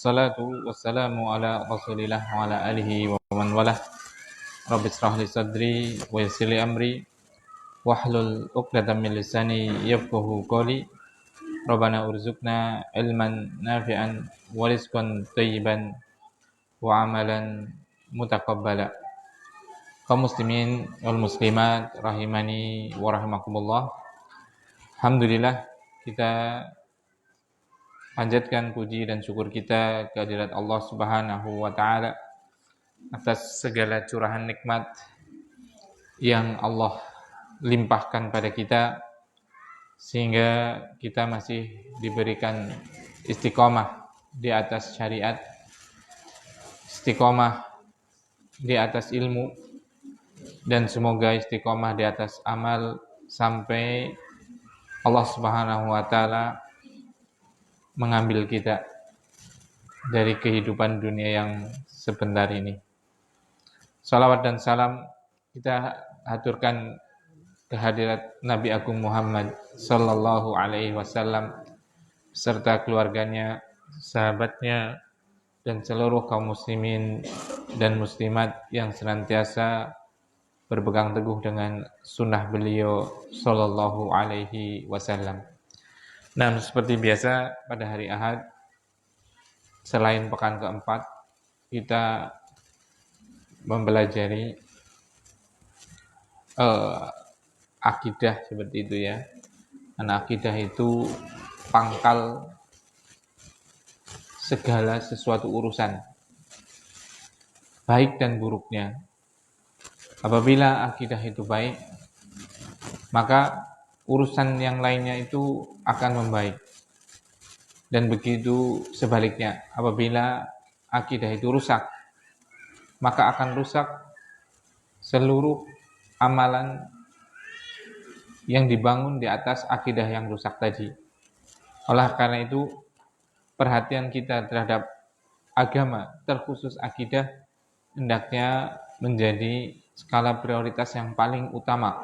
Wassalatu wassalamu ala Rasulillah wa ala alihi wa man walah. Rabbi shrah li sadri wa yassir li amri wahlul 'uqdatam min lisani yafqahu qawli. Rabbana urzuqna ilman nafi'an wa rizqan thayyiban wa amalan mutaqabbala. Kaum muslimin wal muslimat rahimani wa rahimakumullah. Alhamdulillah, kita panjatkan puji dan syukur kita kehadirat Allah Subhanahu wa taala atas segala curahan nikmat yang Allah limpahkan pada kita sehingga kita masih diberikan istiqomah di atas syariat, istiqomah di atas ilmu, dan semoga istiqomah di atas amal sampai Allah Subhanahu wa taala mengambil kita dari kehidupan dunia yang sebentar ini. Salawat dan salam kita haturkan kehadirat Nabi Agung Muhammad sallallahu alaihi wasallam serta keluarganya, sahabatnya, dan seluruh kaum muslimin dan muslimat yang senantiasa berpegang teguh dengan sunnah beliau sallallahu alaihi wasallam. Nah, seperti biasa pada hari Ahad, selain pekan keempat, kita mempelajari akidah seperti itu ya. Karena akidah itu pangkal segala sesuatu urusan, baik dan buruknya. Apabila akidah itu baik, maka urusan yang lainnya itu akan membaik. Dan begitu sebaliknya, apabila akidah itu rusak, maka akan rusak seluruh amalan yang dibangun di atas akidah yang rusak tadi. Oleh karena itu, perhatian kita terhadap agama, terkhusus akidah, hendaknya menjadi skala prioritas yang paling utama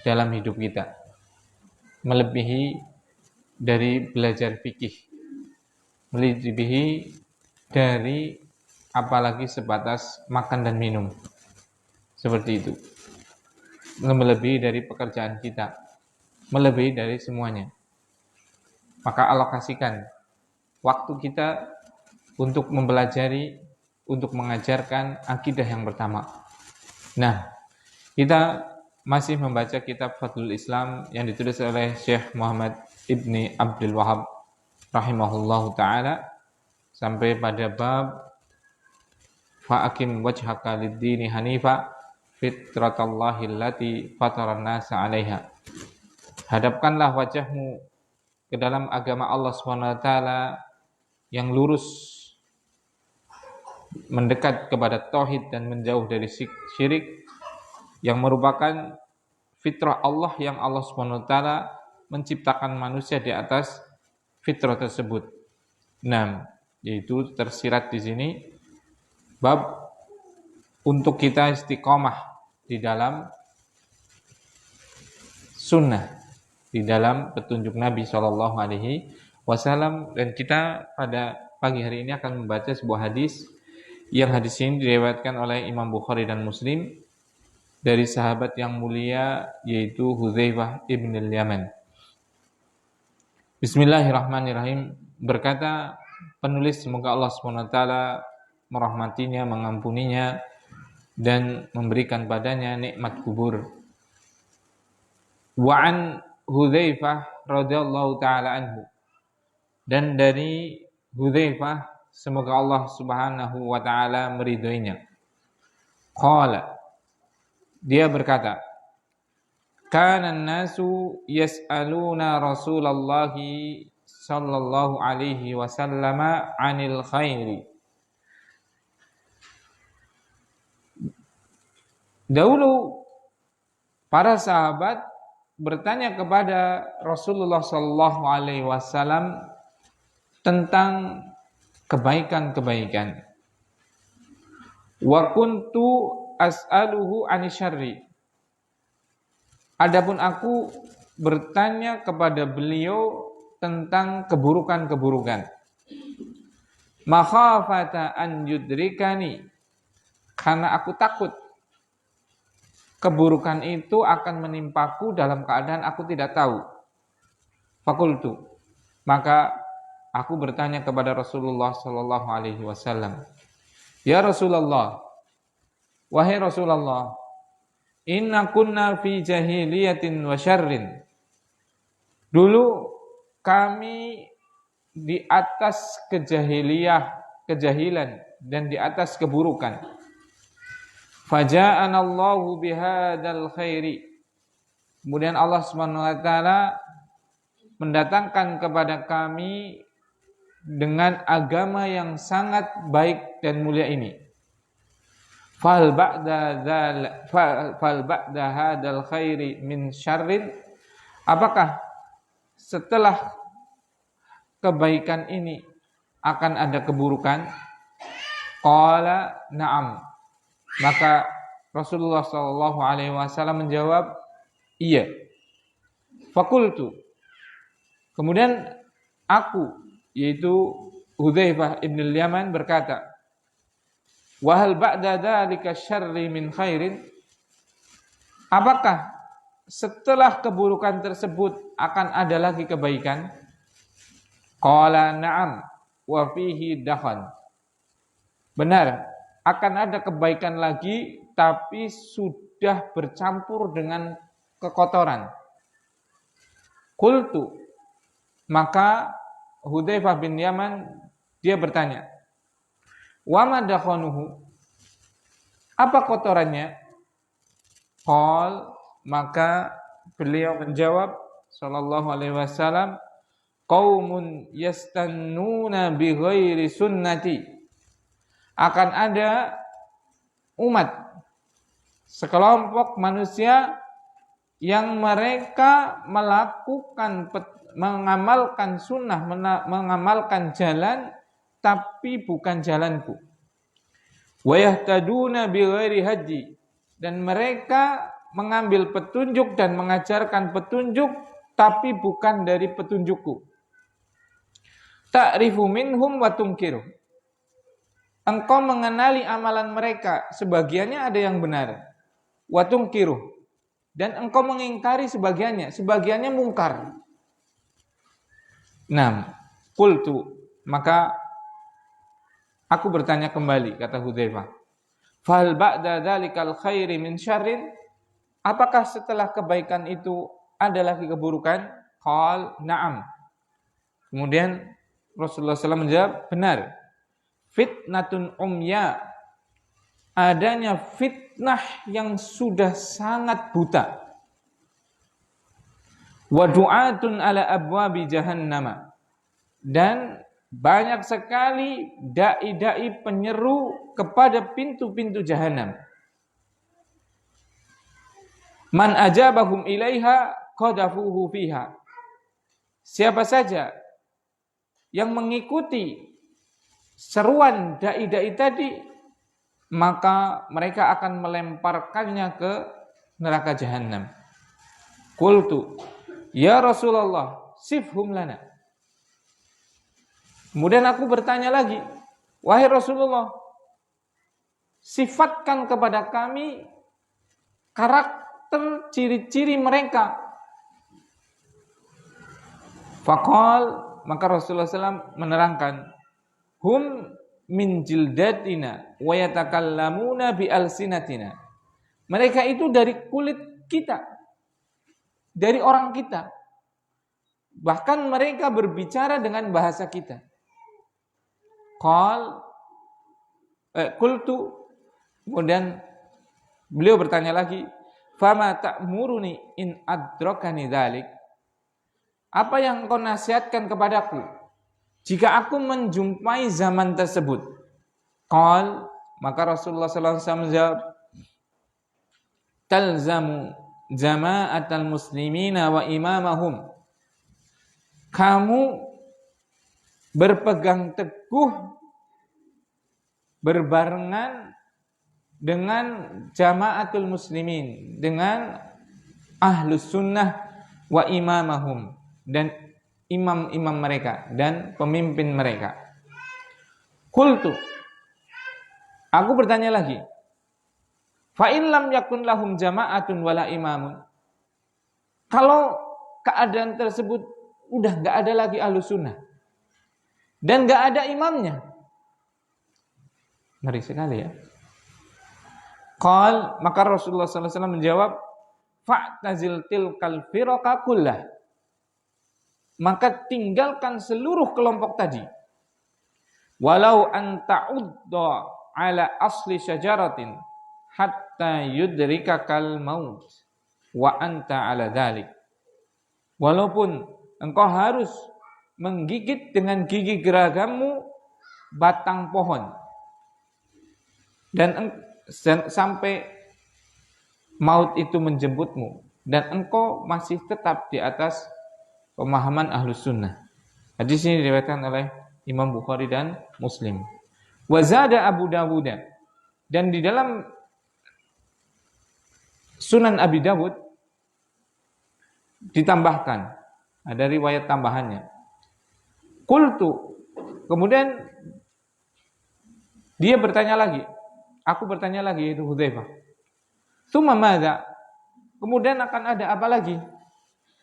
dalam hidup kita, melebihi dari belajar fikih, melebihi dari apalagi sebatas makan dan minum, seperti itu, melebihi dari pekerjaan kita, melebihi dari semuanya. Maka alokasikan waktu kita untuk mempelajari, untuk mengajarkan akidah yang pertama. Nah, kita masih membaca kitab Fadlul Islam yang ditulis oleh Syekh Muhammad Ibni Abdul Wahab rahimahullahu ta'ala sampai pada bab fa'akim wajhaka lid-dini hanifa fitratallahi allati fataran nasa 'alaiha. Hadapkanlah wajahmu ke dalam agama Allah SWT yang lurus, mendekat kepada tauhid dan menjauh dari syirik, yang merupakan fitrah Allah yang Allah SWT menciptakan manusia di atas fitrah tersebut. Nah, yaitu tersirat di sini bab untuk kita istiqomah di dalam sunnah, di dalam petunjuk Nabi SAW. Dan kita pada pagi hari ini akan membaca sebuah hadis, yang hadis ini diriwayatkan oleh Imam Bukhari dan Muslim dari sahabat yang mulia, yaitu Hudzaifah ibn al-Yaman. Bismillahirrahmanirrahim. Berkata penulis, semoga Allah SWT merahmatinya, mengampuninya, dan memberikan padanya nikmat kubur. Wa an Hudzaifah radhiyallahu ta'ala anhu. Dan dari Hudzaifah, semoga Allah Subhanahu wa ta'ala meridhoinya. Qala, dia berkata, kana an-nasu yas'aluna Rasulullah sallallahu alaihi wasallam 'anil khairi. Dahulu para sahabat bertanya kepada Rasulullah sallallahu alaihi wasallam tentang kebaikan-kebaikan. Wa kuntu as'aluhu 'ani syarri. Adapun aku bertanya kepada beliau tentang keburukan-keburukan. makhafata an yudrikani, karena aku takut keburukan itu akan menimpaku dalam keadaan aku tidak tahu. Fakultu, maka aku bertanya kepada Rasulullah sallallahu alaihi wasallam, ya Rasulullah, wahai Rasulullah, inna kunna fi jahiliyatin wa syarrin. Dulu kami di atas kejahilan dan di atas keburukan. Faja'anallahu bihadzal khairi. Kemudian Allah Subhanahu wa taala mendatangkan kepada kami dengan agama yang sangat baik dan mulia ini. Fal ba'da hadzal khairi min syarrin. Apakah setelah kebaikan ini akan ada keburukan? Qala na'am. Maka Rasulullah sallallahu alaihi wasallam menjawab, iya. Fakultu. Kemudian aku, yaitu Hudzaifah ibn al-Yaman berkata, wa hal ba'da dzalika syarri min khairin? Apakah setelah keburukan tersebut akan ada lagi kebaikan? Qala na'am wa fihi dakhan. Benar, akan ada kebaikan lagi tapi sudah bercampur dengan kekotoran. Qultu, maka Hudzaifah bin Yaman dia bertanya, wa ma dakhanuhu? Apa kotorannya? Qal, maka beliau menjawab sallallahu alaihi wasallam, qaumun yastannuna bi ghairi sunnati. Akan ada umat, sekelompok manusia yang mereka mengamalkan sunnah, mengamalkan jalan tapi bukan jalanku. Wa yahtaduna bi ghairi hadi, dan mereka mengambil petunjuk dan mengajarkan petunjuk tapi bukan dari petunjukku. Ta'rifu minhum wa tunkiru. Engkau mengenali amalan mereka, sebagiannya ada yang benar. Wa tunkiru, dan engkau mengingkari sebagiannya mungkar. Nah, qultu, maka aku bertanya kembali, kata Hudzaifah, fal ba'da dzalikal khairi min syarrin? Apakah setelah kebaikan itu ada lagi keburukan? Qal na'am. Kemudian Rasulullah SAW menjawab, benar. Fitnatun umya, adanya fitnah yang sudah sangat buta. Wa du'atun ala abwabi jahannama, dan banyak sekali dai-dai penyeru kepada pintu-pintu jahanam. Man ajabahum ilaiha qadafuhu fiha. Siapa saja yang mengikuti seruan dai-dai tadi, maka mereka akan melemparkannya ke neraka jahanam. Qultu, ya Rasulullah, sifhum lana. Kemudian aku bertanya lagi, wahai Rasulullah, sifatkan kepada kami karakter ciri-ciri mereka. Faqal, maka Rasulullah SAW menerangkan, hum min jildatina wa yatakallamuna bi alsinatina. Mereka itu dari kulit kita, dari orang kita. Bahkan mereka berbicara dengan bahasa kita. Qultu, kemudian beliau bertanya lagi, fama ta'muruni in adrakani dzalik? Apa yang engkau nasihatkan kepadaku jika aku menjumpai zaman tersebut? Qal, maka Rasulullah SAW menjawab, talzamu jama'atal muslimina wa imamahum. Kamu berpegang teguh, berbarengan dengan jama'atul muslimin, dengan ahlus sunnah wa imamahum, dan imam-imam mereka dan pemimpin mereka. Qultu, aku bertanya lagi, fa in lam yakun lahum jama'atun wala imamun. Kalau keadaan tersebut udah enggak ada lagi Ahlus Sunnah dan enggak ada imamnya. Ngeri sekali ya. Qal, maka Rasulullah sallallahu alaihi wasallam menjawab, fa'tazil tilkal firqa kullah. Maka tinggalkan seluruh kelompok tadi. Walau an ta'udda ala asli syajaratin hatta yudrikakal maut wa anta ala dzalik. Walaupun engkau harus menggigit dengan gigi geragammu batang pohon dan sampai maut itu menjemputmu dan engkau masih tetap di atas pemahaman Ahlus Sunnah. Hadis ini diriwayatkan oleh Imam Bukhari dan Muslim. Wa zada Abu Dawud, dan di dalam Sunan Abi Dawud ditambahkan, ada riwayat tambahannya. Qultu, kemudian dia bertanya lagi, aku bertanya lagi, itu Hudzaifah. Tsumma madza? Kemudian akan ada apa lagi?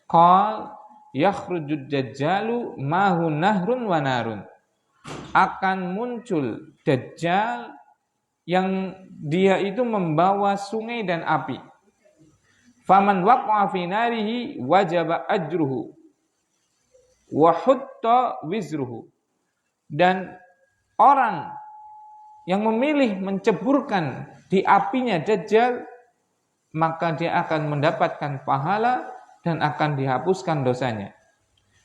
Qal yakhrujud dajjalu mahu nahrun wa narun. Akan muncul Dajjal yang dia itu membawa sungai dan api. Faman waqa'a fi narihi wajaba ajruhu wa hutta wizruhu. Dan orang yang memilih menceburkan di apinya Dajjal, maka dia akan mendapatkan pahala dan akan dihapuskan dosanya.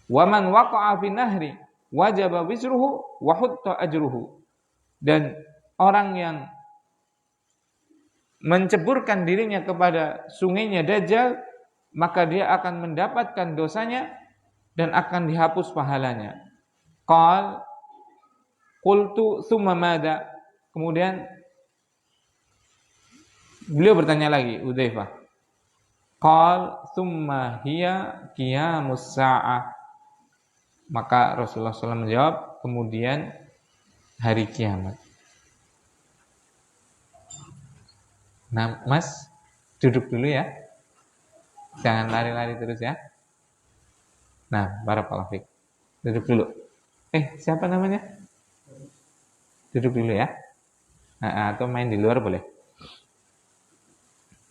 Wa man waqa'a fi nahri wajaba wizruhu wa hutta ajruhu. Dan orang yang menceburkan dirinya kepada sungainya Dajjal, maka dia akan mendapatkan dosanya dan akan dihapus pahalanya. Qal qultu tsumma madza? Kemudian beliau bertanya lagi, Hudzaifah. Qal tsumma hiya qiyamus sa'ah. Maka Rasulullah SAW menjawab, kemudian hari kiamat. Nah, Mas, duduk dulu ya. Jangan lari-lari terus ya. Nah, barakallahu fiik. Duduk dulu. Siapa namanya? Duduk dulu ya. Atau main di luar boleh.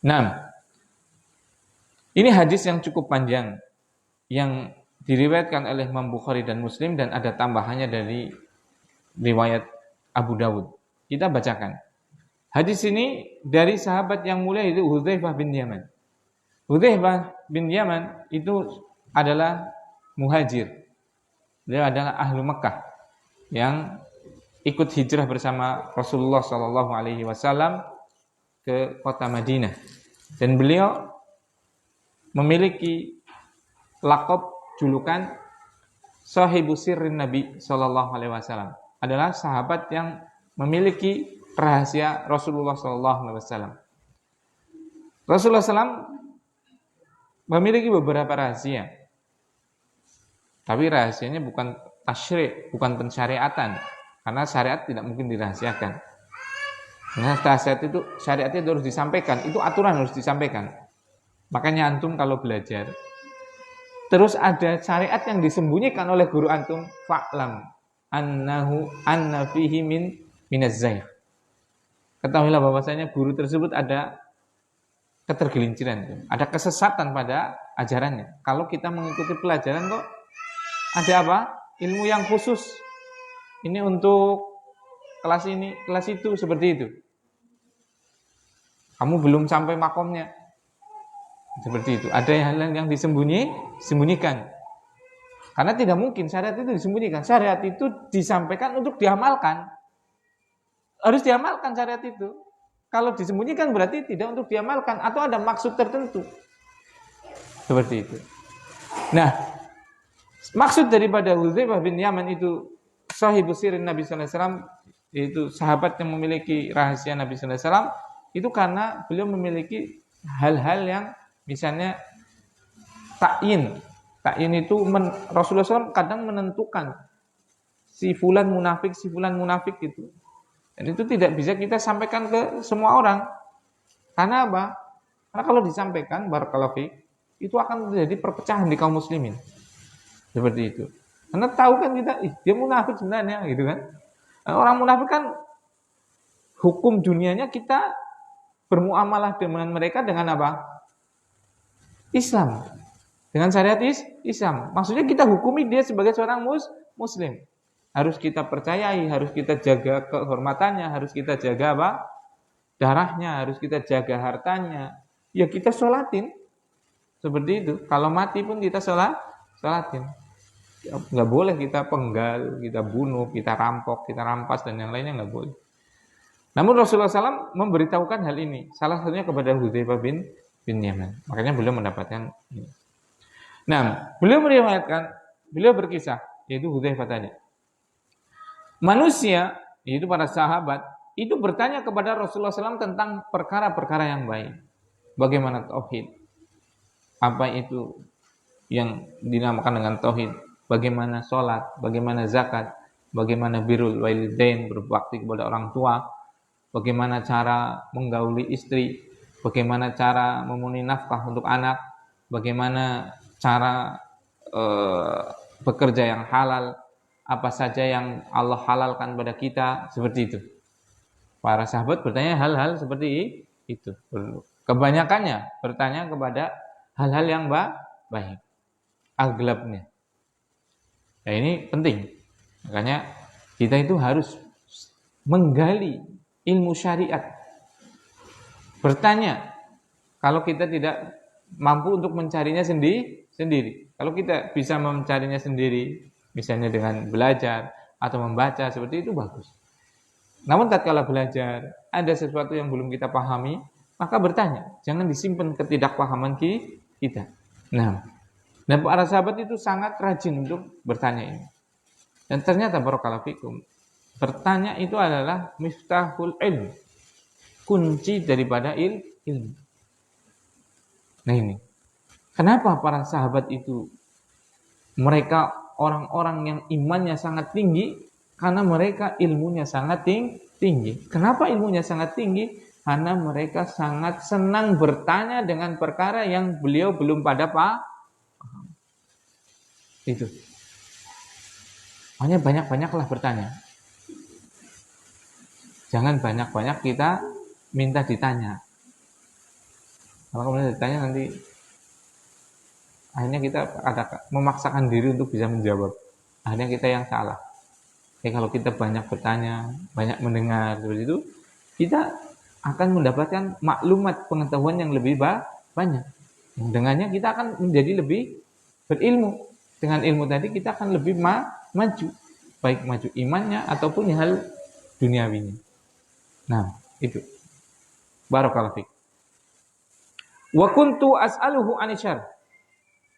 Nah, ini hadis yang cukup panjang yang diriwayatkan oleh Imam Bukhari dan Muslim dan ada tambahannya dari riwayat Abu Dawud. Kita bacakan. Hadis ini dari sahabat yang mulia itu Hudzaifah bin Yaman. Hudzaifah bin Yaman itu adalah muhajir. Dia adalah ahlu Mekah yang ikut hijrah bersama Rasulullah SAW ke kota Madinah. Dan beliau memiliki laqab julukan Sahibu Sirrin Nabi SAW. Adalah sahabat yang memiliki rahasia Rasulullah SAW. Rasulullah SAW memiliki beberapa rahasia. Tapi rahasianya bukan tasyri', bukan pensyariatan. Karena syariat tidak mungkin dirahasiakan. Karena syariat itu harus disampaikan, itu aturan harus disampaikan. Makanya antum kalau belajar, terus ada syariat yang disembunyikan oleh guru antum, fa'lam anna fihi minaz zaih. Ketahuilah bahwasanya guru tersebut ada ketergelinciran, ada kesesatan pada ajarannya. Kalau kita mengikuti pelajaran kok ada apa? Ilmu yang khusus. Ini untuk kelas ini, kelas itu, seperti itu. Kamu belum sampai makomnya. Seperti itu. Ada hal yang disembunyikan. Karena tidak mungkin syariat itu disembunyikan. Syariat itu disampaikan untuk diamalkan. Harus diamalkan syariat itu. Kalau disembunyikan berarti tidak untuk diamalkan atau ada maksud tertentu. Seperti itu. Nah, maksud daripada Hudzaifah bin Yaman itu sahibu sirrin Nabi sallallahu alaihi wasallam, yaitu sahabat yang memiliki rahasia Nabi sallallahu alaihi wasallam, itu karena beliau memiliki hal-hal yang misalnya ta'yin. Ta'yin itu Rasulullah SAW kadang menentukan si fulan munafik gitu. Dan itu tidak bisa kita sampaikan ke semua orang. Karena apa? Karena kalau disampaikan barakallahu fiik, itu akan terjadi perpecahan di kaum muslimin. Seperti itu. Karena tahu kan kita, dia munafik sebenarnya gitu kan. Orang munafik kan hukum dunianya kita bermuamalah dengan mereka dengan apa? Islam. Dengan syariat Islam. Maksudnya kita hukumi dia sebagai seorang muslim. Harus kita percayai, harus kita jaga kehormatannya, harus kita jaga apa? Darahnya, harus kita jaga hartanya. Ya kita sholatin. Seperti itu. Kalau mati pun kita sholatin. Nggak boleh kita penggal, kita bunuh, kita rampok, kita rampas, dan yang lainnya nggak boleh. Namun Rasulullah SAW memberitahukan hal ini. Salah satunya kepada Hudzaifah bin Yaman. Makanya beliau mendapatkan ini. Nah, beliau berkisah, yaitu Hudzaifah tadi. Manusia, yaitu para sahabat, itu bertanya kepada Rasulullah SAW tentang perkara-perkara yang baik. Bagaimana tauhid? Apa itu yang dinamakan dengan tauhid? Bagaimana sholat? Bagaimana zakat? Bagaimana birrul walidain, berbakti kepada orang tua? Bagaimana cara menggauli istri? Bagaimana cara memenuhi nafkah untuk anak? Bagaimana cara bekerja yang halal? Apa saja yang Allah halalkan pada kita? Seperti itu. Para sahabat bertanya hal-hal seperti itu. Kebanyakannya bertanya kepada hal-hal yang baik. Aglabnya. Ya ini penting. Makanya kita itu harus menggali ilmu syariat. Bertanya. Kalau kita tidak mampu untuk mencarinya sendiri. Kalau kita bisa mencarinya sendiri, misalnya dengan belajar atau membaca, seperti itu bagus. Namun tatkala belajar, ada sesuatu yang belum kita pahami, maka bertanya. Jangan disimpan ketidakpahaman kita. Nah, dan para sahabat itu sangat rajin untuk bertanya ini. Dan ternyata barakallahu fikum, bertanya itu adalah miftahul ilm. Kunci daripada ilmu. Nah ini. Kenapa para sahabat itu mereka orang-orang yang imannya sangat tinggi? Karena mereka ilmunya sangat tinggi. Kenapa ilmunya sangat tinggi? Karena mereka sangat senang bertanya dengan perkara yang beliau belum pada paham. Itu. Makanya banyak-banyaklah bertanya. Jangan banyak-banyak kita minta ditanya. Kalau kemudian ditanya nanti akhirnya kita memaksakan diri untuk bisa menjawab. Akhirnya kita yang salah. Kalau kita banyak bertanya, banyak mendengar seperti itu, kita akan mendapatkan maklumat pengetahuan yang lebih banyak. Dengannya kita akan menjadi lebih berilmu. Dengan ilmu tadi kita akan lebih maju. Baik maju imannya ataupun hal duniawinya. Nah, itu. Barakallahu fiik. Wa kuntu as'aluhu anisyar.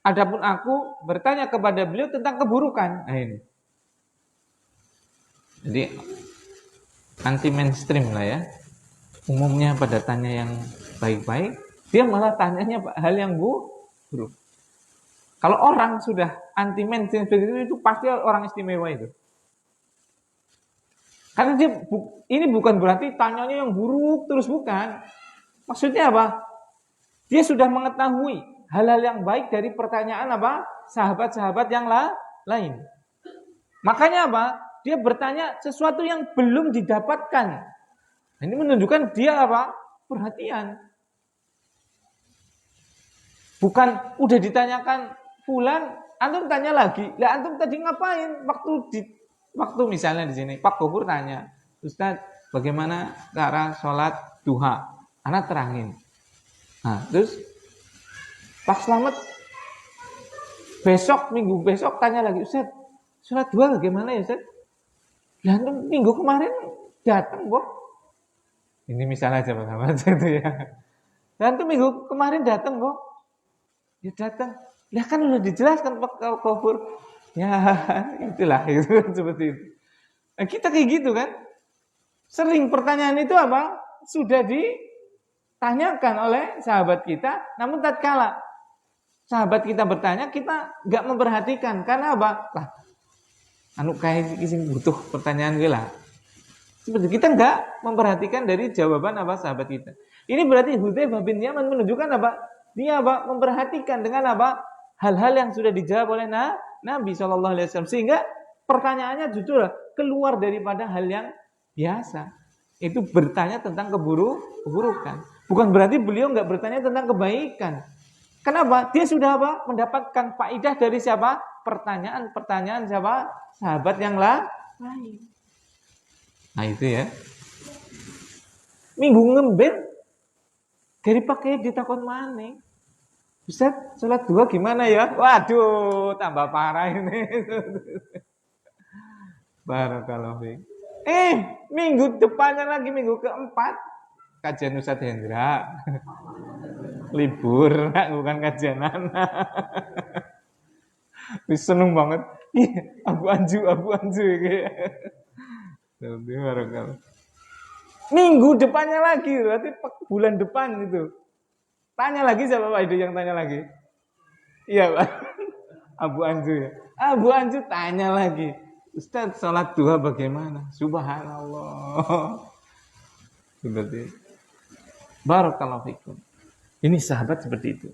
Adapun aku bertanya kepada beliau tentang keburukan. Nah ini. Jadi anti mainstream lah ya. Umumnya pada tanya yang baik-baik, dia malah tanyanya hal yang buruk. Kalau orang sudah anti mainstream itu pasti orang istimewa itu. Karena dia ini bukan berarti tanyanya yang buruk terus, bukan. Maksudnya apa? Dia sudah mengetahui hal-hal yang baik dari pertanyaan apa? Sahabat-sahabat yang lain. Makanya apa? Dia bertanya sesuatu yang belum didapatkan. Ini menunjukkan dia apa? Perhatian. Bukan udah ditanyakan fulan, antum tanya lagi. Lah antum tadi ngapain? Waktu misalnya di sini Pak Gofur tanya, Ustaz, bagaimana cara sholat duha? Anak terangin. Nah, terus Pak Slamet minggu besok tanya lagi, Ustaz, sholat duha bagaimana ya Ustaz? Lah antum minggu kemarin datang, Boh. Ini misalnya aja Pak itu ya. Dan antum minggu kemarin datang, Boh. Ya datang. Lah kan udah dijelaskan Pak Gofur. Ya, itulah itu seperti itu. Nah, kita kayak gitu kan. Sering pertanyaan itu apa? Sudah ditanyakan oleh sahabat kita, namun tatkala sahabat kita bertanya, kita enggak memperhatikan. Karena apa? Lah, anu kayak sing butuh pertanyaan gue lah. Seperti kita enggak memperhatikan dari jawaban apa sahabat kita. Ini berarti Hudzaifah bin Yaman menunjukkan apa? Dia apa? Memperhatikan dengan apa? Hal-hal yang sudah dijawab oleh Nabi SAW. Sehingga pertanyaannya jujur keluar daripada hal yang biasa. Itu bertanya tentang keburukan. Bukan berarti beliau enggak bertanya tentang kebaikan. Kenapa? Dia sudah apa? Mendapatkan faidah dari siapa? Pertanyaan-pertanyaan siapa? Sahabat yang lain. Nah itu ya. Minggu ngemben dari pakai ditakon maneh. Ustaz, sholat dua gimana ya? Waduh, tambah parah ini. Barakallahu fiik. Minggu depannya lagi minggu keempat kajian Ustaz Hendra. Libur, bukan kajian anak. Seneng banget. Abu Anju kayak. Minggu depannya lagi, berarti bulan depan gitu. Tanya lagi siapa Pak Ido yang tanya lagi? Iya Pak. Abu Anju ya. Abu Anju tanya lagi. Ustaz, sholat duha bagaimana? Subhanallah. Seperti itu. Barakallahu fikum. Ini sahabat seperti itu.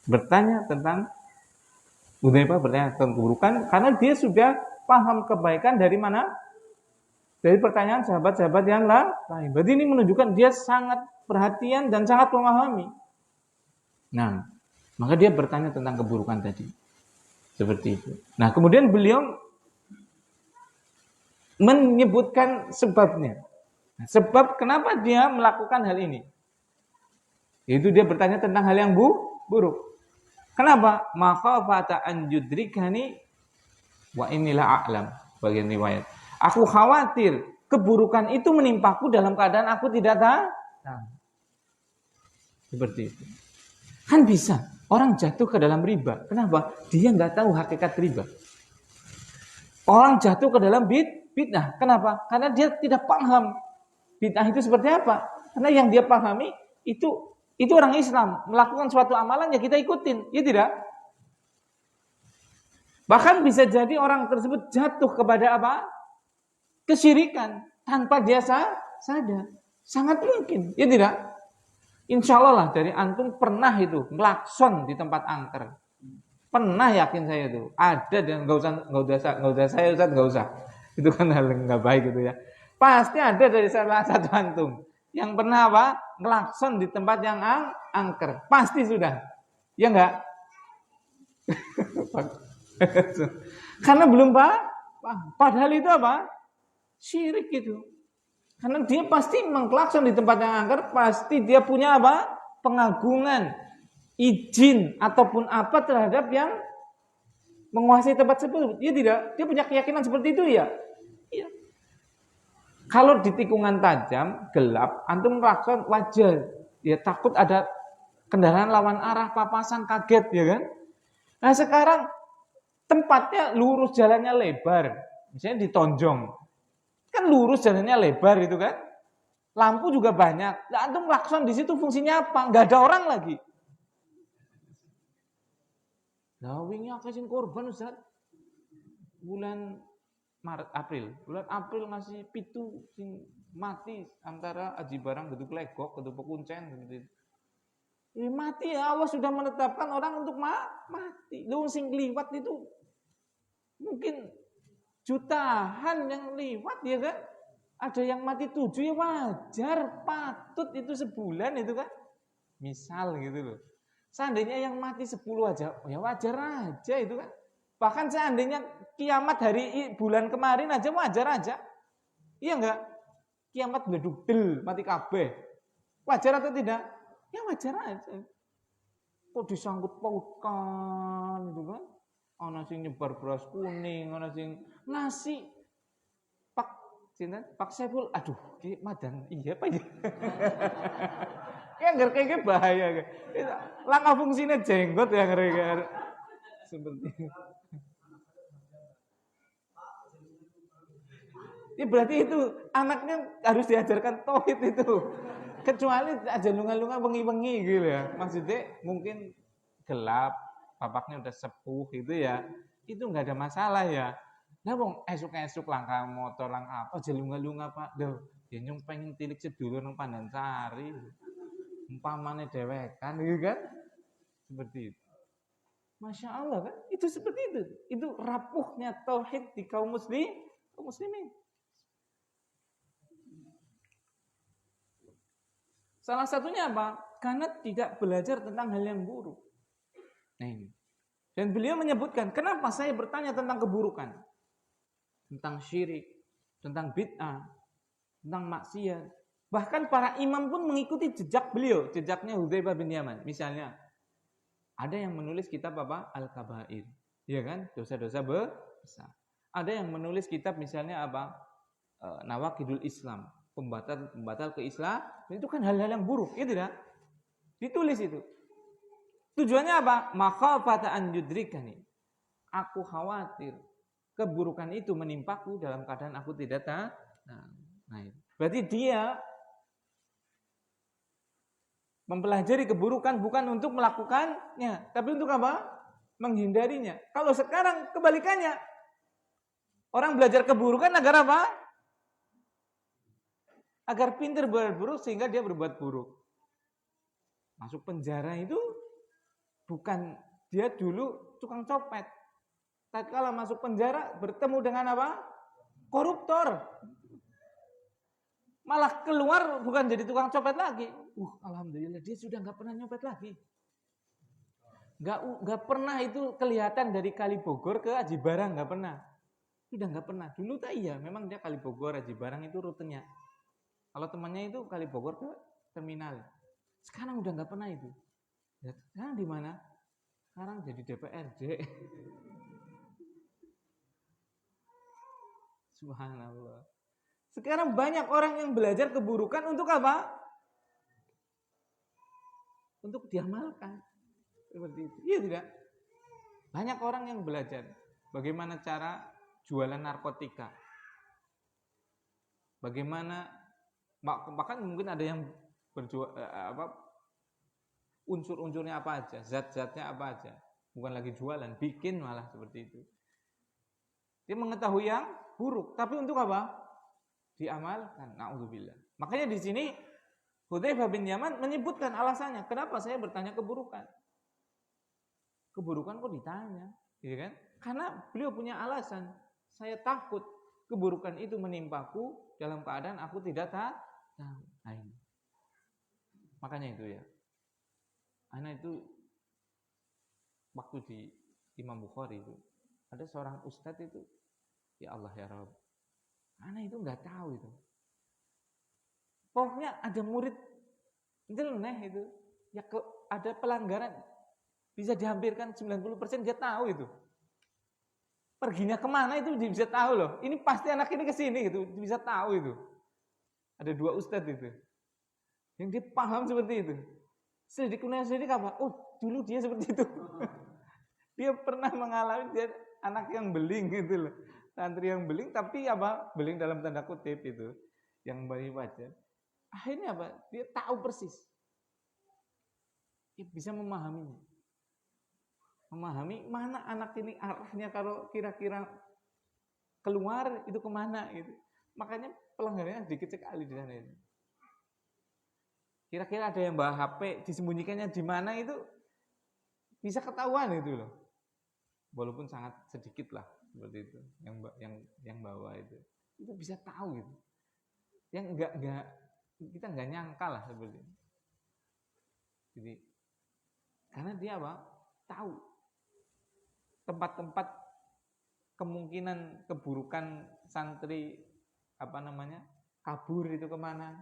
Bertanya tentang Hudzaifah bertanya tentang keburukan karena dia sudah paham kebaikan dari mana? Dari pertanyaan sahabat-sahabat yang lain. Berarti ini menunjukkan dia sangat perhatian dan sangat memahami. Nah, maka dia bertanya tentang keburukan tadi. Seperti itu. Nah, kemudian beliau menyebutkan sebabnya. Nah, sebab kenapa dia melakukan hal ini? Yaitu dia bertanya tentang hal yang buruk. Kenapa? Makhafata an yudrikani wa inilah a'lam. Bagian riwayat. Aku khawatir keburukan itu menimpaku dalam keadaan aku tidak tahu. Seperti itu. Kan bisa orang jatuh ke dalam riba. Kenapa? Dia nggak tahu hakikat riba. Orang jatuh ke dalam bid'ah. Kenapa? Karena dia tidak paham bid'ah itu seperti apa. Karena yang dia pahami itu orang Islam melakukan suatu amalan ya kita ikutin, ya tidak? Bahkan bisa jadi orang tersebut jatuh kepada apa? Kesyirikan tanpa dia sadar. Sangat mungkin, ya tidak? Insya Allah lah dari antum pernah itu ngelakson di tempat angker. Pernah yakin saya itu. Ada dan nggak usah saya Ustaz, nggak usah. Itu kan hal yang nggak baik gitu ya. Pasti ada dari salah satu antum yang pernah apa? Ngelakson di tempat yang angker. Pasti sudah. Ya enggak? Karena belum padahal itu apa? Syirik itu. Karena dia pasti mengklakson di tempat yang angker, pasti dia punya apa? Pengagungan, izin ataupun apa terhadap yang menguasai tempat tersebut. Dia tidak, dia punya keyakinan seperti itu ya. Iya. Kalau di tikungan tajam, gelap, antum klakson wajar. Ya takut ada kendaraan lawan arah, papasan, kaget ya kan. Nah sekarang tempatnya lurus, jalannya lebar. Misalnya di Tonjong. Kan lurus jalannya lebar itu kan. Lampu juga banyak. Nah, antum klakson di situ fungsinya apa? Enggak ada orang lagi. Nah, wingi akeh sing korban Ustaz. Bulan Maret April. Bulan April masih pitu sing mati antara Aji Barang Gedung Legok, Gedung Pekuncen gitu. Mati ya Allah sudah menetapkan orang untuk mati. Lu sing liwat itu mungkin jutaan yang liwat ya kan. Ada yang mati 7 ya wajar, patut itu sebulan itu kan. Misal gitu loh. Seandainya yang mati 10 aja, ya wajar aja itu kan. Bahkan seandainya kiamat hari bulan kemarin aja wajar aja. Iya enggak? Kiamat bledugdel, mati kabeh. Wajar atau tidak? Ya wajar aja. Kok disangkut pautkan gitu kan. Ana sing nyebar beras kuning, ana sing nasi Pak Saiful, aduh, ki madan iya Pak ya. Kayak kayak bahaya kayak. Langkah fungsinya jenggot ya ngeri. Seperti itu. Ya berarti itu anaknya harus diajarkan tauhid itu. Kecuali aja lunga-lunga wengi-wengi gitu ya. Maksudnya mungkin gelap, bapaknya udah sepuh gitu ya. Itu enggak ada masalah ya. Lah wong esuk-esuk langkah motor lang apa jelunga-lunga Pak. Lho, ya nyung pengen tilik sedulur nang Pandansari. Umpamane dewekan gitu kan. Seperti itu. Masya Allah kan, itu seperti itu. Itu rapuhnya tauhid di kaum muslimin. Salah satunya apa? Karena tidak belajar tentang hal yang buruk. Nah ini. Dan beliau menyebutkan, kenapa saya bertanya tentang keburukan? Tentang syirik, tentang bid'ah, tentang maksiat. Bahkan para imam pun mengikuti jejak beliau, jejaknya Hudzaifah bin Yaman. Misalnya, ada yang menulis kitab apa? Al-Kabair. Iya kan? Dosa-dosa besar. Ada yang menulis kitab misalnya apa? Nawaqidul Islam. Pembatal ke-Islam. Itu kan hal-hal yang buruk. Ya tidak? Ditulis itu. Tujuannya apa? Makhafata an yudrikani. Aku khawatir keburukan itu menimpaku dalam keadaan aku tidak tahu. Nah, berarti dia mempelajari keburukan bukan untuk melakukannya, tapi untuk apa? Menghindarinya. Kalau sekarang kebalikannya. Orang belajar keburukan agar apa? Agar pintar berburuk sehingga dia berbuat buruk. Masuk penjara itu bukan dia dulu tukang copet. Tatkala masuk penjara bertemu dengan apa? Koruptor. Malah keluar bukan jadi tukang copet lagi. Alhamdulillah dia sudah nggak pernah nyopet lagi. Nggak pernah itu kelihatan dari Kali Bogor ke Aji Barang, nggak pernah. Sudah nggak pernah. Dulu tak iya, memang dia Kali Bogor, Aji Barang itu rutenya. Kalau temannya itu Kali Bogor ke terminal. Sekarang udah nggak pernah itu. Ya, sekarang di mana? Sekarang jadi DPRD. Subhanallah. Sekarang banyak orang yang belajar keburukan untuk apa? Untuk diamalkan. Seperti itu. Iya tidak? Banyak orang yang belajar bagaimana cara jualan narkotika. Bagaimana, bahkan mungkin ada yang berjual unsur-unsurnya apa aja, zat-zatnya apa aja. Bukan lagi jualan, bikin malah seperti itu. Dia mengetahui yang buruk, tapi untuk apa? Diamalkan. Na'udzubillah. Makanya di sini Hudzaifah bin Yaman menyebutkan alasannya. Kenapa saya bertanya keburukan? Keburukan kok ditanya? Gitu kan? Karena beliau punya alasan. Saya takut keburukan itu menimpaku dalam keadaan aku tidak tahu. Nah ini. Makanya itu ya. Anak itu waktu di Imam Bukhari itu ada seorang ustadz itu, ya Allah ya Rabb. Anak itu nggak tahu itu. Pokoknya ada murid nyeleneh itu, ya ada pelanggaran bisa dihampirkan 90% dia tahu itu. Perginya kemana itu dia bisa tahu loh. Ini pasti anak ini kesini gitu, dia bisa tahu itu. Ada dua ustadz itu, yang dia paham seperti itu. Selidik apa? Oh dulu dia seperti itu. Dia pernah mengalami dia anak yang beling gitu loh. Santri yang beling, tapi apa? Beling dalam tanda kutip itu, yang bari wajah. Akhirnya apa? Dia tahu persis. Dia bisa memahaminya. Memahami mana anak ini arahnya kalau kira-kira keluar itu kemana gitu. Makanya pelanggarannya dikit sekali di sana itu. Kira-kira ada yang bawa HP, disembunyikannya di mana itu bisa ketahuan itu loh. Walaupun sangat sedikit lah. Seperti itu yang bawa itu bisa tahu gitu, yang kita nggak nyangka lah seperti itu. Jadi karena dia apa, tahu tempat-tempat kemungkinan keburukan santri kabur itu kemana,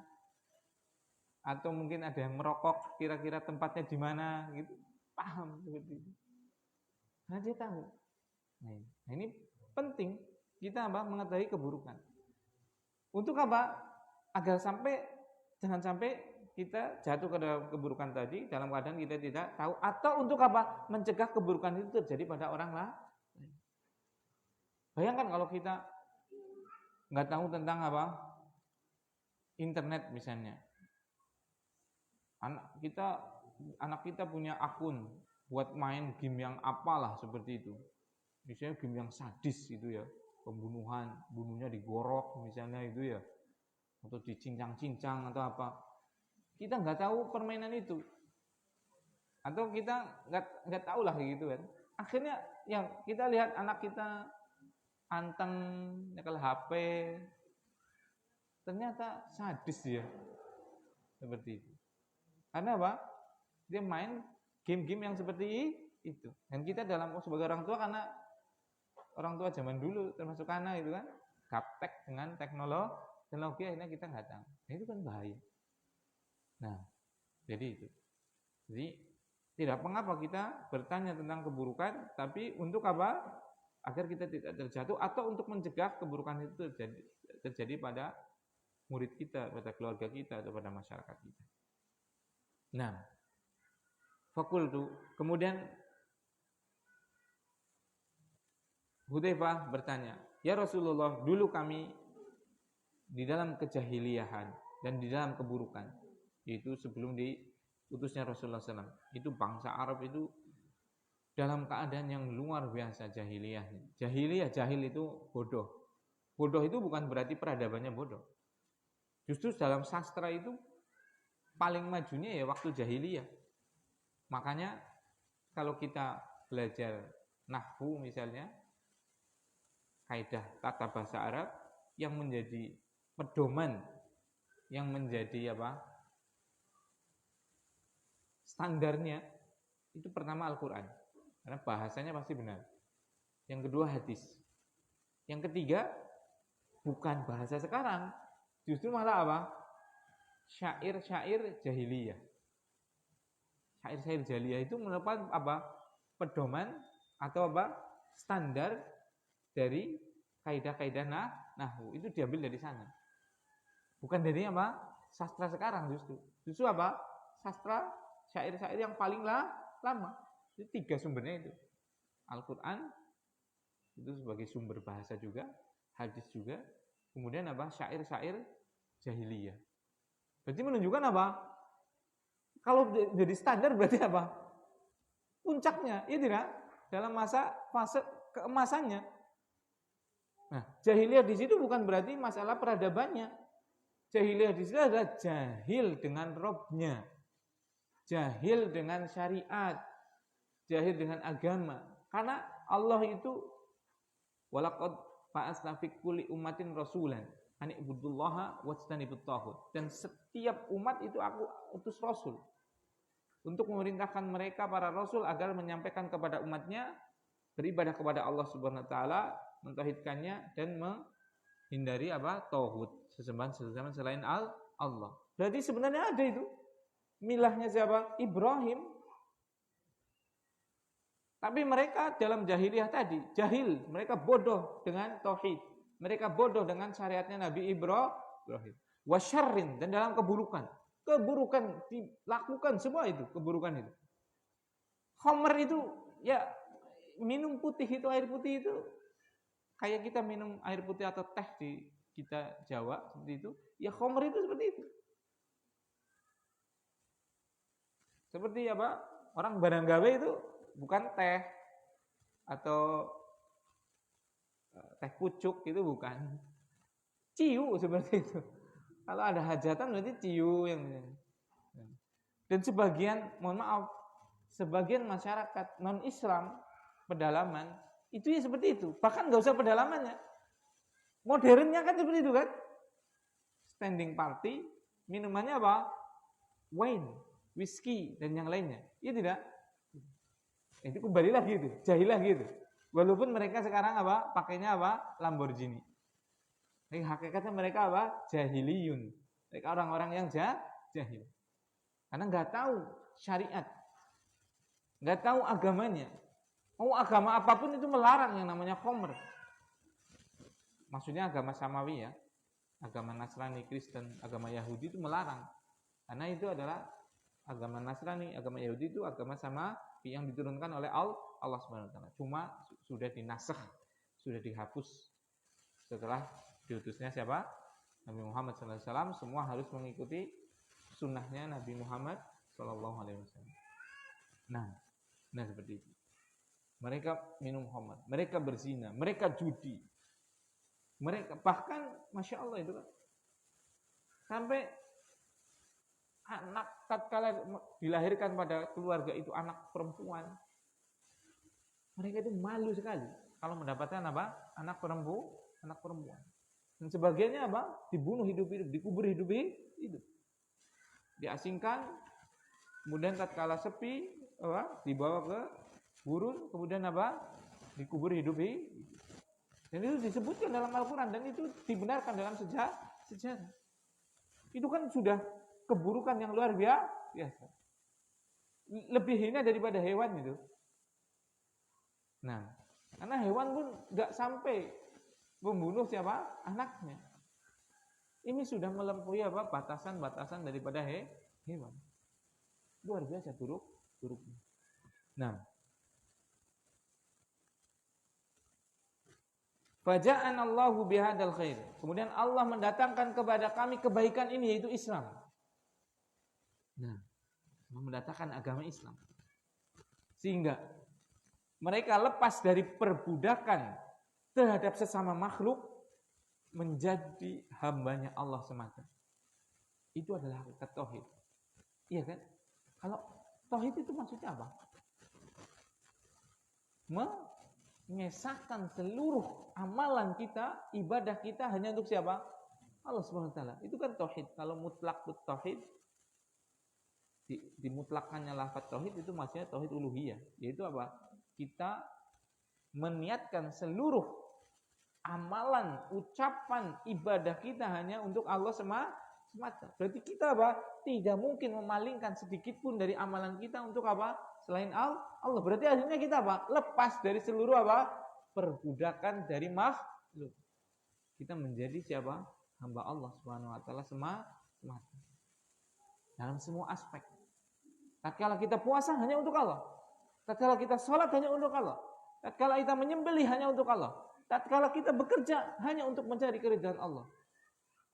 atau mungkin ada yang merokok kira-kira tempatnya di mana gitu, paham seperti itu. Karena dia tahu. Nah ini penting kita mengetahui keburukan. Untuk apa? Agar jangan sampai kita jatuh ke dalam keburukan tadi dalam keadaan kita tidak tahu, atau untuk apa? Mencegah keburukan itu terjadi pada orang lain. Bayangkan kalau kita nggak tahu tentang internet misalnya. Anak kita punya akun buat main game yang apalah seperti itu. Misalnya game yang sadis gitu ya. pembunuhan, bunuhnya digorok misalnya itu ya, atau dicincang-cincang atau apa. Kita nggak tahu permainan itu, atau kita nggak tahu lah gitu kan. Akhirnya yang kita lihat anak kita anteng nyekel HP, ternyata sadis dia seperti itu. Karena apa? Dia main game-game yang seperti itu. Dan kita sebagai orang tua, karena orang tua zaman dulu termasuk anak itu kan gaptek dengan teknologi, akhirnya kita nggak tahu. Nah, itu kan bahaya. Nah, jadi itu. Jadi tidak mengapa kita bertanya tentang keburukan, tapi untuk apa? Agar kita tidak terjatuh, atau untuk mencegah keburukan itu terjadi pada murid kita, pada keluarga kita, atau pada masyarakat kita. Nah, fakultu, kemudian Hudzaifah bertanya, "Ya Rasulullah, dulu kami di dalam kejahiliahan dan di dalam keburukan, yaitu sebelum diutusnya Rasulullah SAW. Itu bangsa Arab itu dalam keadaan yang luar biasa jahiliyah. Jahil itu bodoh. Bodoh itu bukan berarti peradabannya bodoh. Justru dalam sastra itu paling majunya ya waktu jahiliyah. Makanya kalau kita belajar nahwu misalnya, kaidah tata bahasa Arab, yang menjadi pedoman, yang menjadi standarnya, itu pertama Al-Quran, karena bahasanya pasti benar. Yang kedua hadis. Yang ketiga bukan bahasa sekarang, justru malah syair-syair jahiliyah. Syair-syair jahiliyah itu merupakan pedoman atau standar dari kaidah-kaidah nahwu. Itu diambil dari sana. Bukan dari sastra sekarang justru. Justru sastra syair-syair yang paling lama. Itu 3 sumbernya itu. Al-Quran itu sebagai sumber bahasa juga, hadis juga, kemudian syair-syair jahiliyah. Berarti menunjukkan kalau jadi standar berarti puncaknya, ya tidak? Dalam fase keemasannya. Nah, jahiliyah di situ bukan berarti masalah peradabannya. Jahiliyah di situ adalah jahil dengan Robnya, jahil dengan syariat, jahil dengan agama. Karena Allah itu walaqad ba'atsna fi kulli ummatin rasulan an ibudullaha wajtanibut taghut. Dan setiap umat itu aku utus rasul untuk memerintahkan mereka para rasul agar menyampaikan kepada umatnya beribadah kepada Allah Subhanahu wa taala, mentauhidkannya dan menghindari tauhid, sesembahan selain Allah. Berarti sebenarnya ada itu. Milahnya siapa? Ibrahim. Tapi mereka dalam jahiliyah tadi, jahil, mereka bodoh dengan tauhid. Mereka bodoh dengan syariatnya Nabi Ibrahim. Wasyarrin, dan dalam keburukan. Keburukan dilakukan semua itu, keburukan itu. Khamr itu ya minum putih itu, air putih itu kayak kita minum air putih atau teh di kita Jawa seperti itu, ya khamr itu seperti itu. Seperti orang barang gawe itu bukan teh atau teh pucuk, itu bukan. Ciu seperti itu. Kalau ada hajatan berarti ciu yang. Dan sebagian masyarakat non-Islam pedalaman itu ya seperti itu. Bahkan nggak usah pedalamannya, modernnya kan seperti itu kan. Standing party, minumannya wine, whisky dan yang lainnya. Iya tidak? Itu kembali lagi itu, jahilah gitu. Walaupun mereka sekarang pakainya Lamborghini. Tapi hakikatnya mereka jahiliyun. Mereka orang-orang yang jahil. Karena nggak tahu syariat, nggak tahu agamanya. Agama apapun itu melarang yang namanya khamr. Maksudnya agama samawi ya. Agama Nasrani, Kristen, agama Yahudi itu melarang. Karena itu adalah agama Nasrani, agama Yahudi itu agama sama yang diturunkan oleh Allah Subhanahu wa taala. Cuma sudah dinasakh, sudah dihapus setelah diutusnya siapa? Nabi Muhammad SAW. Semua harus mengikuti sunnahnya Nabi Muhammad SAW. Nah seperti itu. Mereka minum khamr, mereka berzina, mereka judi. Mereka bahkan Masya Allah itu kan, sampai anak tatkala dilahirkan pada keluarga itu anak perempuan, mereka itu malu sekali kalau mendapatkan apa? Anak perempuan. Dan sebagiannya apa? Dibunuh hidup-hidup, dikubur hidup-hidup. Diasingkan, kemudian tatkala sepi, apa? Dibawa ke gurun, kemudian apa? Dikubur hidup-hidup. Dan itu disebutkan dalam Al-Quran, dan itu dibenarkan dalam sejarah. Itu kan sudah keburukan yang luar biasa. Lebih hina daripada hewan itu. Nah, karena hewan pun nggak sampai membunuh siapa? Anaknya. Ini sudah melampaui apa? Batasan-batasan daripada hewan. Luar biasa buruknya. Nah, faja'an Allahu bihadal khair. Kemudian Allah mendatangkan kepada kami kebaikan ini, yaitu Islam. Nah, mendatangkan agama Islam. Sehingga mereka lepas dari perbudakan terhadap sesama makhluk menjadi hambanya Allah semata. Itu adalah hakikat tauhid. Iya kan? Kalau tauhid itu maksudnya apa? Mengesahkan seluruh amalan kita, ibadah kita hanya untuk siapa? Allah Subhanahu wa taala. Itu kan tauhid. Kalau mutlak tauhid, dimutlakannya lafaz tauhid itu maksudnya tauhid uluhiyah, yaitu apa? Kita meniatkan seluruh amalan, ucapan, ibadah kita hanya untuk Allah semata. Berarti kita apa? Tidak mungkin memalingkan sedikit pun dari amalan kita untuk apa? Selain Allah. Berarti akhirnya kita apa? Lepas dari seluruh apa? Perbudakan dari makhluk. Kita menjadi siapa? Hamba Allah Subhanahu wa taala semata. Dalam semua aspek. Tatkala kita puasa hanya untuk Allah. Tatkala kita sholat hanya untuk Allah. Tatkala kita menyembelih hanya untuk Allah. Tatkala kita bekerja hanya untuk mencari keridhaan Allah.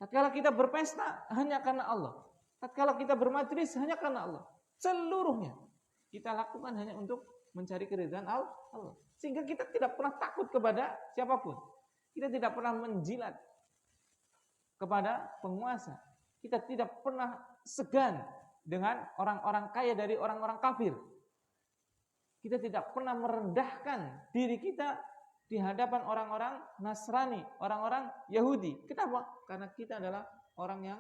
Tatkala kita berpesta hanya karena Allah. Tatkala kita bermajlis hanya karena Allah. Seluruhnya kita lakukan hanya untuk mencari keridhaan Allah. Sehingga kita tidak pernah takut kepada siapapun. Kita tidak pernah menjilat kepada penguasa. Kita tidak pernah segan dengan orang-orang kaya dari orang-orang kafir. Kita tidak pernah merendahkan diri kita di hadapan orang-orang Nasrani, orang-orang Yahudi. Kenapa? Karena kita adalah orang yang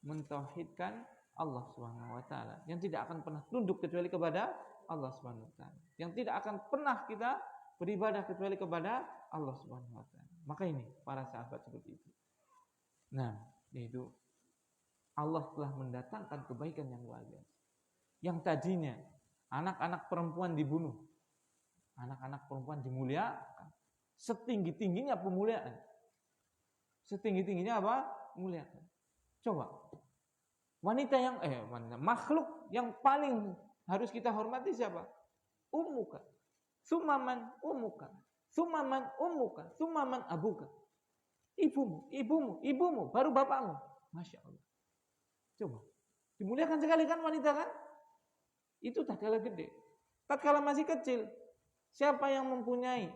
mentauhidkan Allah Subhanahu wa taala, yang tidak akan pernah tunduk kecuali kepada Allah Subhanahu wa taala, yang tidak akan pernah kita beribadah kecuali kepada Allah Subhanahu wa taala. Maka ini para sahabat seperti itu. Nah, yaitu Allah telah mendatangkan kebaikan yang luar biasa. Yang tadinya anak-anak perempuan dibunuh, anak-anak perempuan dimuliakan. Setinggi-tingginya pemuliaan. Setinggi-tingginya apa? Muliakan. Coba. Wanita yang makhluk yang paling harus kita hormati siapa? Ummuka. Sumaman ummuka. Sumaman ummuka. Sumaman abuka. Ibumu, baru bapakmu. Masya Allah. Coba. Dimuliakan sekali kan wanita kan? Itu tatkala gede. Tatkala masih kecil, siapa yang mempunyai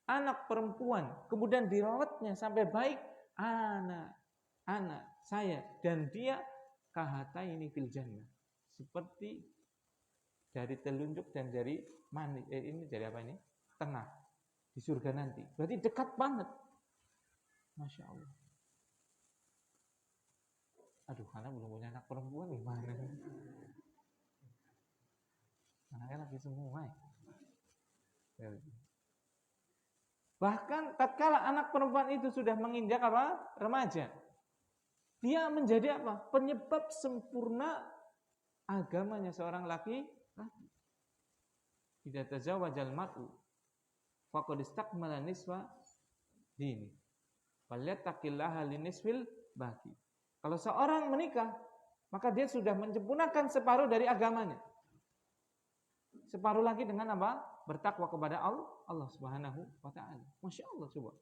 anak perempuan, kemudian dirawatnya sampai baik, anak saya dan dia kahataini fil jannah. Seperti jari telunjuk dan jari manis. Ini jari apa ini? Tengah. Di surga nanti. Berarti dekat banget. Masya Allah. Aduh, karena belum punya anak perempuan gimana? Anaknya lagi semua ya. Bahkan tatkala anak perempuan itu sudah menginjak apa? Remaja. Dia menjadi apa? Penyebab sempurna agamanya seorang laki. Idza tazawwajal mar'u faqad istakmala nisfa dini. Falyattaqillaha linisfil baqi. Kalau seorang menikah, maka dia sudah menyempurnakan separuh dari agamanya. Separuh lagi dengan apa? Bertakwa kepada Allah Subhanahu wa taala. Masya Allah, coba.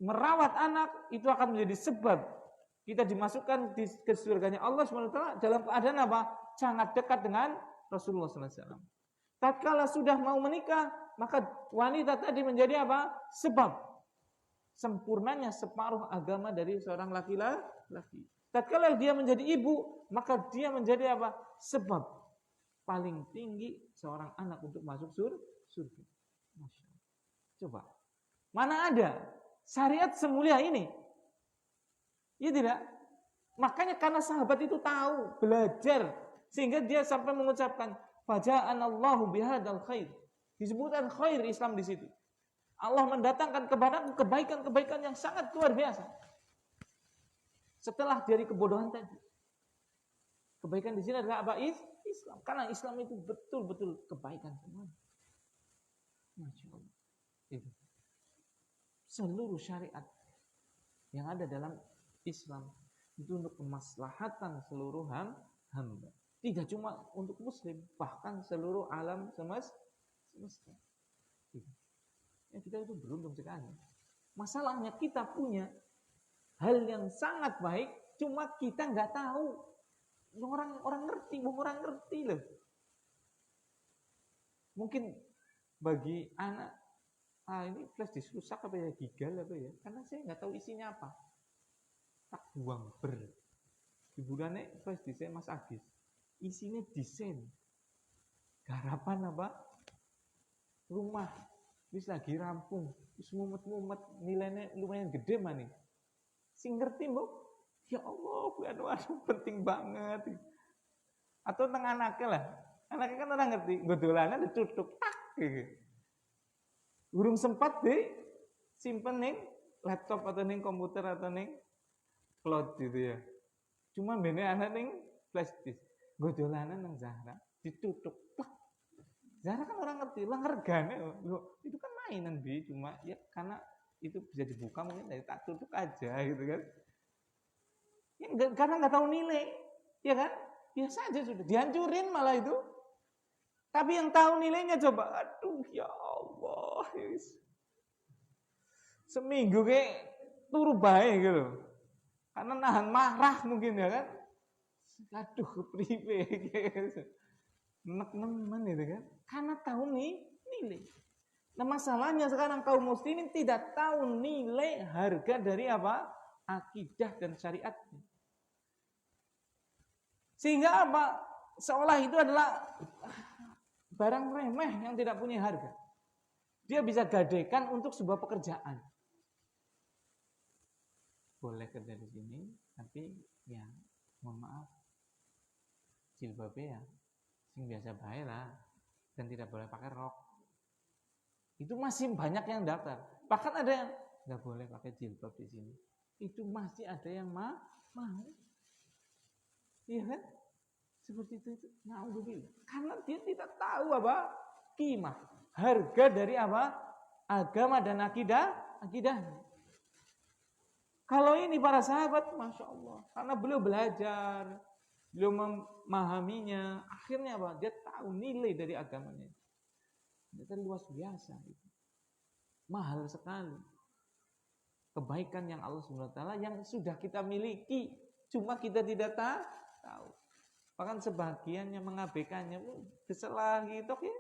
Merawat anak itu akan menjadi sebab kita dimasukkan ke surganya Allah Subhanahu wa taala dalam keadaan apa? Sangat dekat dengan Rasulullah sallallahu alaihi wasallam. Tatkala sudah mau menikah, maka wanita tadi menjadi apa? Sebab sempurnanya separuh agama dari seorang laki-laki. Tatkala dia menjadi ibu, maka dia menjadi apa? Sebab paling tinggi seorang anak untuk masuk surga. Masya Allah. Coba, mana ada syariat semulia ini? Iya tidak? Makanya karena sahabat itu tahu, belajar, sehingga dia sampai mengucapkan, "Faja'anallahu bihadzal khair." Disebutkan khair Islam di situ. Allah mendatangkan kepadaku kebaikan-kebaikan yang sangat luar biasa. Setelah dari kebodohan tadi. Kebaikan di sini adalah apa? Islam. Karena Islam itu betul-betul kebaikan semua. Masya Allah. Itu. Seluruh syariat yang ada dalam Islam itu untuk kemaslahatan seluruh hamba. Tidak cuma untuk muslim, bahkan seluruh alam semesta. Ya, kita itu beruntung sekali. Masalahnya kita punya hal yang sangat baik, cuma kita nggak tahu. Orang ngerti loh. Mungkin bagi anak, ini flash disk rusak apa ya, gigal apa ya? Karena saya nggak tahu isinya apa. Tak buang hiburannya flash disk Mas Agis. Isinya desain, garapan apa? Rumah, wis lagi rampung, wis mumet-mumet, nilainya lumayan gede mani. Sing ngerti mbok, ya Allah, aduh penting banget. Atau teng anaknya lah, anaknya kan orang ngerti, godolannya ditutup tak gitu. Burung sempat deh simpen ning laptop atau ning komputer atau ning cloud gitu ya. Cuma bene anak ning flash disk, godolannya nang Zahra ditutup. Zahra kan orang ngerti, lah regane itu kan mainan bi, cuma ya karena itu bisa dibuka mungkin dari tak tutup aja gitu kan. Ya, karena nggak tahu nilai, ya kan? Biasa aja sudah dihancurin malah itu. Tapi yang tahu nilainya coba, aduh ya Allah, seminggu kayak turu bae gitu, karena nahan marah mungkin ya kan. Aduh priwe gitu. Nek-nemen itu kan, karena tahu nilai. Nah masalahnya sekarang kaum muslimin tidak tahu nilai harga dari apa? Akidah dan syariatnya. Sehingga apa? Seolah itu adalah barang remeh yang tidak punya harga. Dia bisa gadaikan untuk sebuah pekerjaan. Boleh kerja di sini, tapi ya mohon maaf, jilbabnya ya sing biasa bae lah, dan tidak boleh pakai rok. Itu masih banyak yang daftar. Bahkan ada yang nggak boleh pakai jilbab di sini. Itu masih ada yang mau. Iya kan? Seperti itu. Na'udzubillah. Karena dia tidak tahu apa? Qimah. Harga dari apa? Agama dan akidahnya. Kalau ini para sahabat, Masya Allah. Karena beliau belajar, beliau memahaminya. Akhirnya apa? Dia tahu nilai dari agamanya. Itu luas biasa. Mahal sekali. Kebaikan yang Allah SWT yang sudah kita miliki. Cuma kita tidak tahu. Bahkan sebagian yang mengabaikannya. Diselah gitu ya.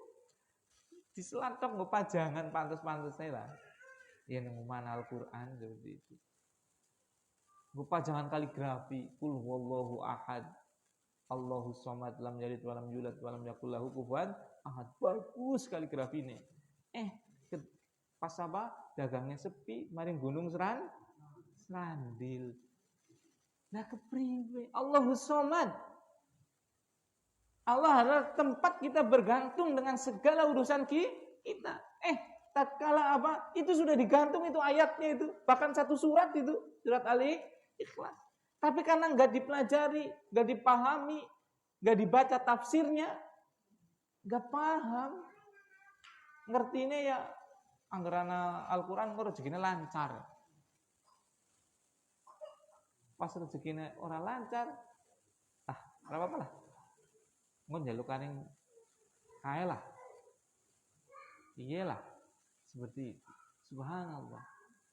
Diselah tok nggak pajangan pantas-pantas saya lah. Ya nengguman Al-Quran seperti itu. Nggak pajangan kaligrafi. Qul huwallahu ahad. Allahu somad lam yalid walam yulad walam yakul lahu kufuwan ahad. Bagus kaligrafi ini. Pas apa? Dagangnya sepi, maring gunung serandil. Nah kepriwe? Allahu somad. Allah adalah tempat kita bergantung dengan segala urusan kita. Tatkala apa? Itu sudah digantung itu ayatnya itu. Bahkan satu surat itu, surat Al-Ikhlas. Tapi karena nggak dipelajari, nggak dipahami, nggak dibaca tafsirnya, nggak paham. Ngertinya ya anggarana Al-Quran kok rezekinya lancar. Pas rezekinya orang lancar, ora apa-apa lah. Ngon jalukaning kae lah. Iyalah. Seperti itu. Subhanallah.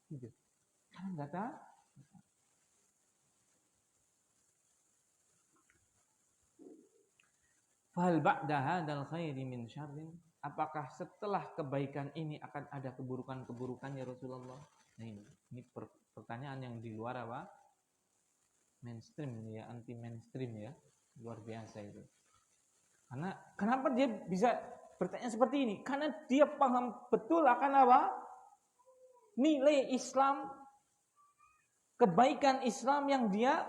Gitu. Karena enggak tahu. Fal ba'da hadzal khairi min syarrin. apakah setelah kebaikan ini akan ada keburukan-keburukan ya Rasulullah? Nah ini pertanyaan yang di luar apa? Mainstream ya, anti mainstream ya. Luar biasa itu. Karena kenapa dia bisa bertanya seperti ini? Karena dia paham betul akan apa? Nilai Islam, kebaikan Islam yang dia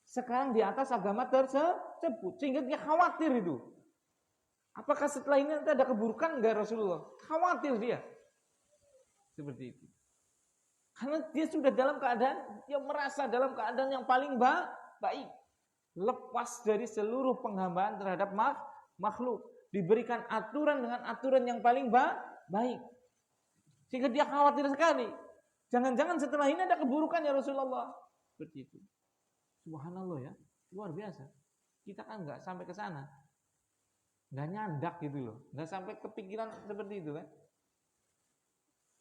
sekarang di atas agama tersebut. Sehingga dia khawatir itu. Apakah setelah ini nanti ada keburukan enggak Rasulullah? Khawatir dia. Seperti itu. Karena dia sudah dalam keadaan, dia merasa dalam keadaan yang paling baik. Lepas dari seluruh penghambaan terhadap makhluk. Diberikan aturan dengan aturan yang paling baik. Sehingga dia khawatir sekali. Jangan-jangan setelah ini ada keburukan ya Rasulullah. Seperti itu. Subhanallah ya. Luar biasa. Kita kan enggak sampai ke sana. Enggak nyandak gitu loh. Enggak sampai kepikiran seperti itu kan.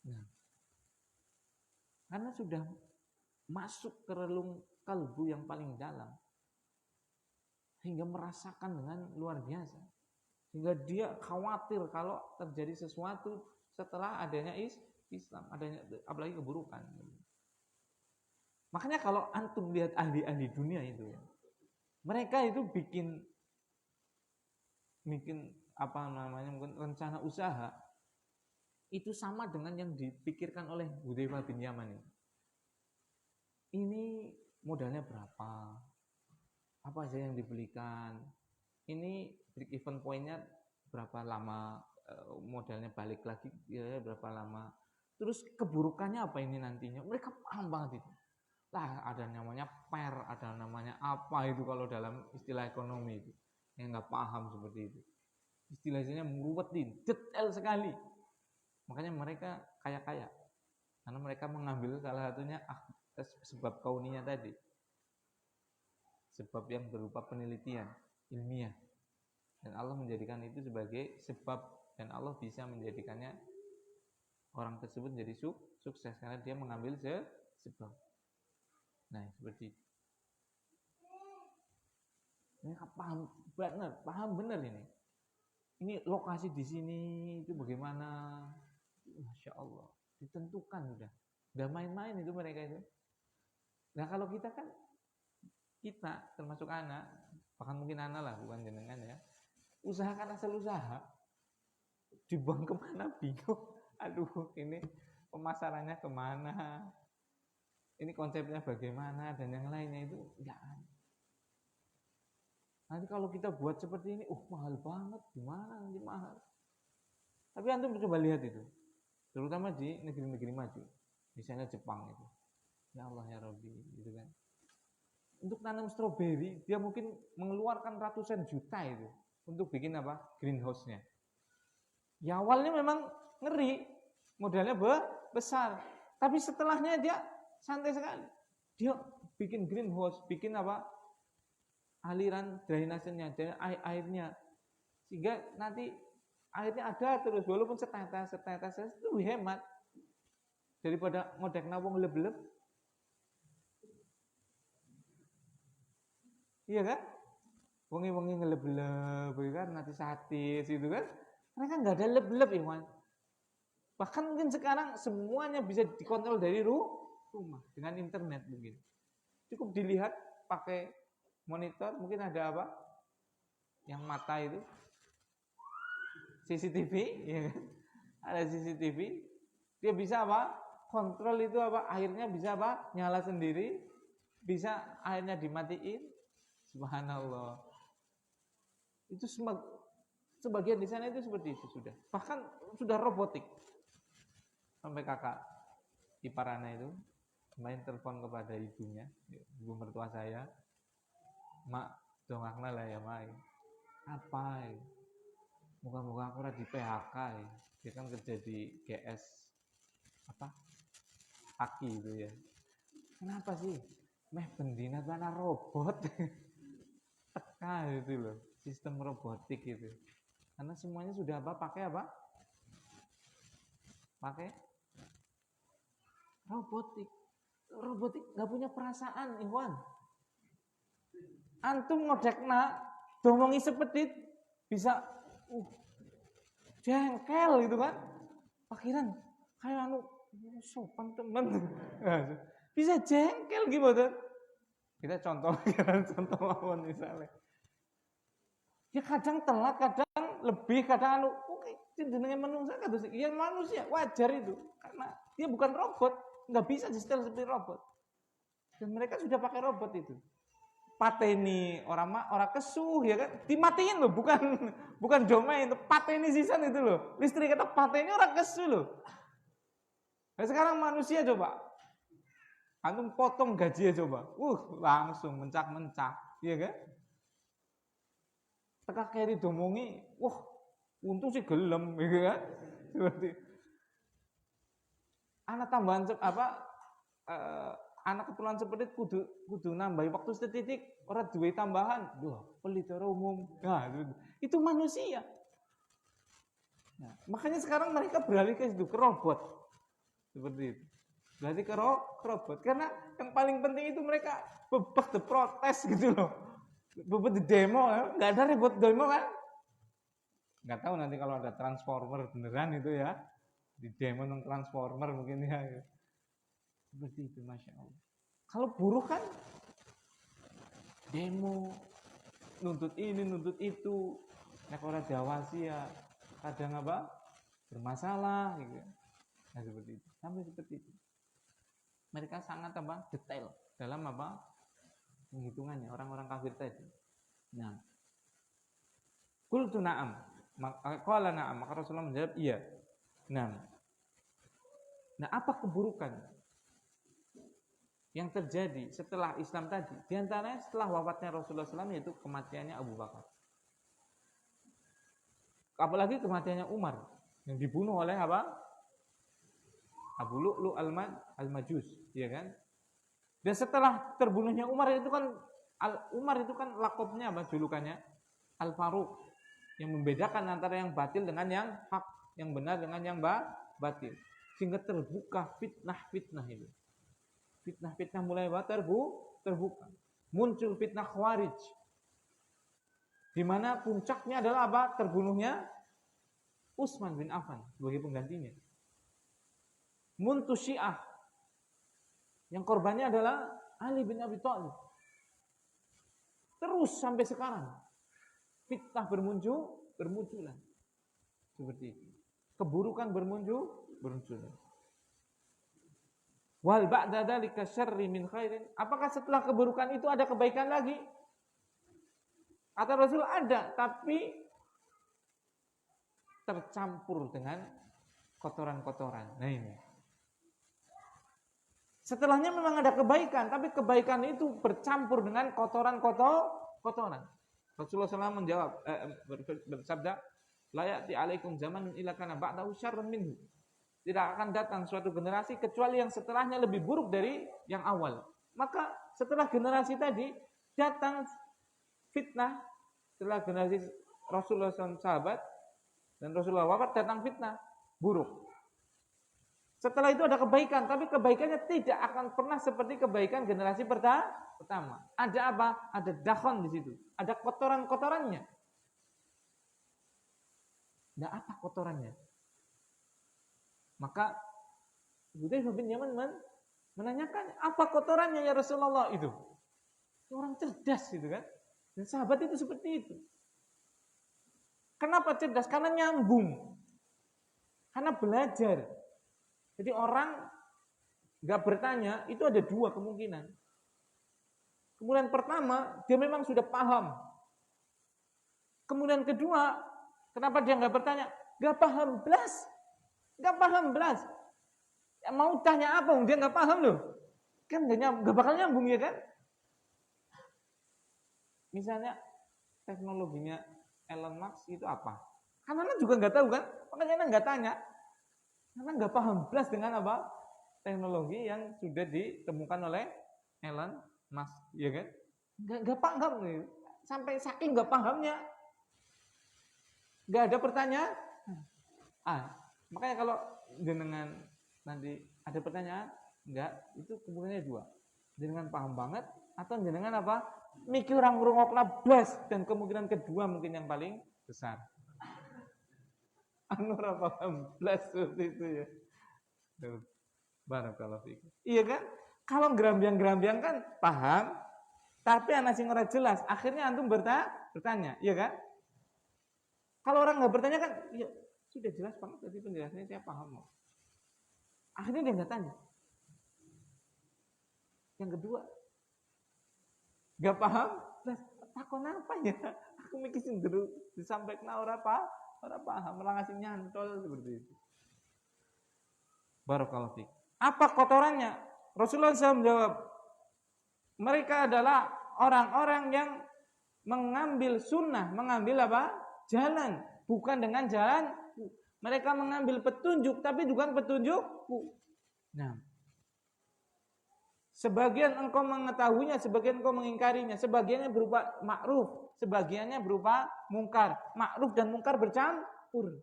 Nah. Karena sudah masuk ke relung kalbu yang paling dalam. Sehingga merasakan dengan luar biasa. Sehingga dia khawatir kalau terjadi sesuatu setelah adanya Islam. Adanya, apalagi keburukan. Makanya kalau antum lihat ahli-ahli dunia itu ya. Mereka itu bikin apa namanya, mungkin rencana usaha. Itu sama dengan yang dipikirkan oleh Hudzaifah bin Yaman ini. Ini modalnya berapa? Apa aja yang dibelikan? Ini break even point-nya berapa lama? Modalnya balik lagi ya berapa lama? Terus keburukannya apa ini nantinya? Mereka paham banget itu. Lah ada namanya PER, ada namanya apa itu kalau dalam istilah ekonomi itu. Yang nggak paham seperti itu. Istilahnya meruwetin, detail sekali. Makanya mereka kaya-kaya. Karena mereka mengambil salah satunya sebab kauniyah tadi. Sebab yang berupa penelitian ilmiah. Dan Allah menjadikan itu sebagai sebab. Dan Allah bisa menjadikannya orang tersebut menjadi sukses. Karena dia mengambil sebab. Nah seperti itu. Ini paham benar ini. Ini lokasi di sini itu bagaimana? Masya Allah, ditentukan udah main-main itu mereka itu. Nah kalau kita kan, kita termasuk anak, bahkan mungkin anak lah, bukan jenengan ya, usahakan asal usaha, dibuang kemana bingung. Aduh ini pemasarannya kemana, ini konsepnya bagaimana, dan yang lainnya itu enggak. Nanti kalau kita buat seperti ini, mahal banget, gimana nanti mahal. Tapi antum coba lihat itu. Terutama di negeri-negeri maju, misalnya Jepang itu, ya Allah ya Rabbi, gitu kan. Untuk tanam stroberi, dia mungkin mengeluarkan ratusan juta itu untuk bikin apa? Greenhouse-nya. Ya awalnya memang ngeri, modalnya besar, tapi setelahnya dia santai sekali. Dia bikin greenhouse, bikin apa? Aliran drainasenya, airnya, sehingga nanti akhirnya ada terus walaupun setetes itu lebih hemat daripada ngodek nawang lebeleb. Iya kan? Wengi-wengi ngelebeleb kan nanti satis gitu kan. Mereka nggak ada lebeleb ya man. Bahkan mungkin sekarang semuanya bisa dikontrol dari rumah dengan internet mungkin. Cukup dilihat pakai monitor, mungkin ada apa? Yang mata itu CCTV, ya kan? Ada CCTV, dia bisa apa? Kontrol itu apa? Airnya bisa apa? Nyala sendiri, bisa airnya dimatiin. Subhanallah. Itu sebagian di sana itu seperti itu sudah. Bahkan sudah robotik. Sampai kakak iparana itu main telepon kepada ibunya, ibu mertua saya, mak dongakna lah ya mak. Apa? Moga-moga aku di PHK ya. Dia kan kerja di GS apa? Aki itu ya. Kenapa sih? Meh bendina tanah robot. Teka itu loh, sistem robotik itu. Karena semuanya sudah apa? Pakai apa? Pakai robotik. Robotik nggak punya perasaan, Iwan. Antum ngodekna, domongi sepetit bisa jengkel gitu kan. Akhiran kayak sopan temen. Bisa jengkel gimana? Kita contoh mawon misalnya. Ya kadang telat, kadang lebih, kadang oke, jenenge manusia kados ya manusia, wajar itu. Karena dia bukan robot, nggak bisa di-setel seperti robot. Dan mereka sudah pakai robot itu. Pateni orang kesuh ya kan, dimatiin loh, bukan domain itu, pateni sisan itu loh. Listrik kata pateni orang kesuh loh. Nah sekarang manusia coba, antum potong gajinya coba, langsung mencak-mencak, iya kan? Teka keri domongi, wah untung sih gelem, gitu kan? Seperti anak tambahan anak keperluan seperti kudu nambahi waktu setitik orang duwe tambahan, pelit orang umum. Nah, itu manusia. Nah, makanya sekarang mereka beralih ke situ, ke robot. Seperti itu. Berarti ke robot karena yang paling penting itu mereka bebas de protes gitu loh. Bebas di demo, nggak ada ribut demo kan? Nggak tahu nanti kalau ada transformer beneran itu ya, di demo non transformer mungkin ya. Seperti itu, masya Allah. Kalau buruh kan demo, nuntut ini, nuntut itu, nek ora diawasi ya kadang bermasalah, gitu. Nah seperti itu, sampai seperti itu. Mereka sangat detail dalam penghitungannya orang-orang kafir tadi. Nah, qultu na'am, qala na'am, maka Rasulullah menjawab iya. Nah, apa keburukan yang terjadi setelah Islam tadi? Di antaranya setelah wafatnya Rasulullah SAW yaitu kematiannya Abu Bakar. Apalagi kematiannya Umar yang dibunuh oleh Abu Lu'lu al-Majus, ya kan? Dan setelah terbunuhnya Umar itu kan lakopnya julukannya Al-Faruq, yang membedakan antara yang batil dengan yang hak, yang benar dengan yang batil. Sehingga terbuka fitnah-fitnah itu. Fitnah-fitnah mulai terbuka. Muncul fitnah Khawarij. Di mana puncaknya adalah terbunuhnya Utsman bin Affan sebagai penggantinya. Muncul Syiah. Yang korbannya adalah Ali bin Abi Thalib. Terus sampai sekarang fitnah bermunculan. Seperti itu. Keburukan bermunculan. Wal ba'da dzalika syarri min khairin. Apakah setelah keburukan itu ada kebaikan lagi? Kata Rasul ada, tapi tercampur dengan kotoran-kotoran. Nah ini. Setelahnya memang ada kebaikan, tapi kebaikan itu bercampur dengan kotoran. Rasulullah SAW menjawab, bersabda, la ya'ti alaikum zaman illa kana ba'dahu syarrun minhu. Tidak akan datang suatu generasi kecuali yang setelahnya lebih buruk dari yang awal. Maka setelah generasi tadi datang fitnah, setelah generasi Rasulullah SAW sahabat dan Rasulullah wafat datang fitnah buruk. Setelah itu ada kebaikan, tapi kebaikannya tidak akan pernah seperti kebaikan generasi pertama. Ada apa? Ada dakhon di situ. Ada kotoran-kotorannya. Nah, apa kotorannya? Maka Hudzaifah bin Yaman menanyakan, apa kotorannya ya Rasulullah itu? Orang cerdas gitu kan. Dan sahabat itu seperti itu. Kenapa cerdas? Karena nyambung. Karena belajar. Jadi orang nggak bertanya, itu ada dua kemungkinan. Kemudian pertama, dia memang sudah paham. Kemudian kedua, kenapa dia nggak bertanya? Nggak paham belas. Ya, mau tanya apa? Dia nggak paham loh. Kan nggak bakal nyambung ya kan? Misalnya teknologinya Elon Musk itu apa? Karena anak juga nggak tahu kan? Makanya anak nggak tanya. Karena nggak paham belas dengan apa teknologi yang sudah ditemukan oleh Elon Musk, ya kan? Nggak paham nih, sampai saking nggak pahamnya, nggak ada pertanyaan. Makanya kalau jenengan nanti ada pertanyaan, nggak, itu kemungkinannya dua, jenengan paham banget atau jenengan mikir orang ngrungokna blas, dan kemungkinan kedua mungkin yang paling besar. anu ora paham blas seperti itu ya. Barakallahu fikum. Iya kan? Kalau gerambiang-gerambiang kan paham, tapi anak sing ora jelas, akhirnya antum bertanya, iya kan? Kalau orang nggak bertanya kan, ya sudah jelas banget tadi penjelasannya saya paham. Akhirnya dia nggak tanya. Yang kedua, nggak paham, takon apa ya? Aku mikir cenderung disampaikan orang paham, malah ngasih nyantol seperti itu. Barakallahu fiik. Apa kotorannya? Rasulullah SAW menjawab, mereka adalah orang-orang yang mengambil sunnah, mengambil apa? Jalan, bukan dengan jalan. Mereka mengambil petunjuk, tapi bukan petunjukku. Nah, sebagian engkau mengetahuinya, sebagian engkau mengingkarinya, sebagiannya berupa ma'ruf, sebagiannya berupa mungkar. Ma'ruf dan mungkar bercampur.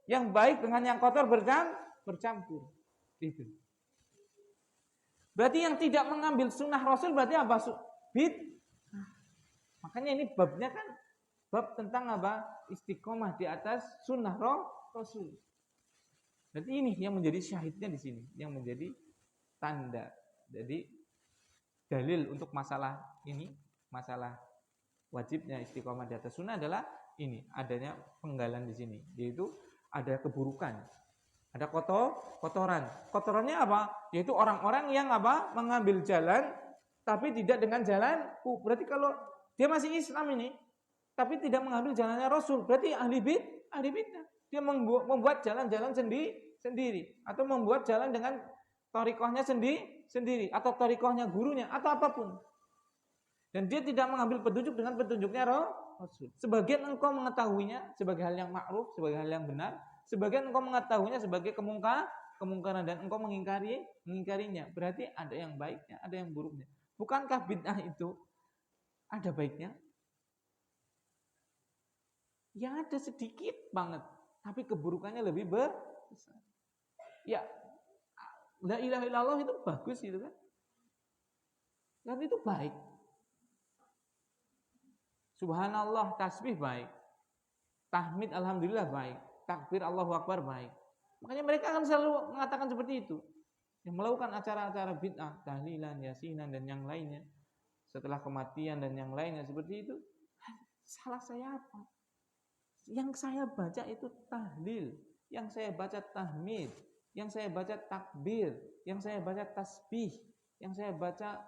Yang baik dengan yang kotor bercampur. Itu. Berarti yang tidak mengambil sunnah Rasul berarti apa? Makanya ini babnya kan bab tentang apa? Istiqomah di atas sunnah Rasul. Berarti ini yang menjadi syahidnya di sini, yang menjadi tanda. Jadi dalil untuk masalah ini, masalah wajibnya istiqomah di atas sunnah adalah ini, adanya penggalan di sini, yaitu ada keburukan, ada kotoran. Kotorannya apa? Yaitu orang-orang yang apa? Mengambil jalan tapi tidak dengan jalanku. Berarti kalau dia masih Islam ini, tapi tidak mengambil jalannya Rasul, berarti ahli bid'ah. Dia membuat jalan-jalan sendiri atau membuat jalan dengan thariqahnya sendiri atau thariqahnya gurunya atau apapun. Dan dia tidak mengambil petunjuk dengan petunjuknya Rasul. Sebagian engkau mengetahuinya sebagai hal yang ma'ruf, sebagai hal yang benar, sebagian engkau mengetahuinya sebagai kemungkaran dan engkau mengingkarinya. Berarti ada yang baiknya, ada yang buruknya. Bukankah bid'ah itu ada baiknya? Yang ada sedikit banget, tapi keburukannya lebih besar. Ya, la ilaha illallah itu bagus gitu kan? Dan itu baik. Subhanallah, tasbih baik. Tahmid alhamdulillah baik. Takbir Allahu Akbar baik. Makanya mereka akan selalu mengatakan seperti itu. Yang melakukan acara-acara bid'ah, tahlilan, yasinan dan yang lainnya setelah kematian dan yang lainnya seperti itu. Salah saya apa? Yang saya baca itu tahlil, yang saya baca tahmid, yang saya baca takbir, yang saya baca tasbih, yang saya baca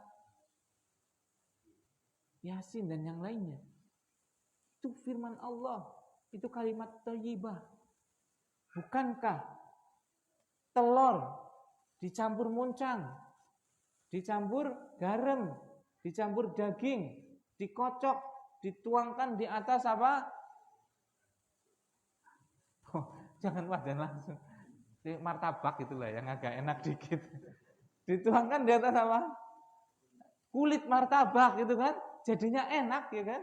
yasin dan yang lainnya. Itu firman Allah, itu kalimat thayyibah. Bukankah telur dicampur muncang, dicampur garam, dicampur daging, dikocok, dituangkan di atas apa? Oh, jangan wajan langsung. Di martabak itulah yang agak enak dikit. Dituangkan di atas apa? Kulit martabak gitu kan, jadinya enak ya kan?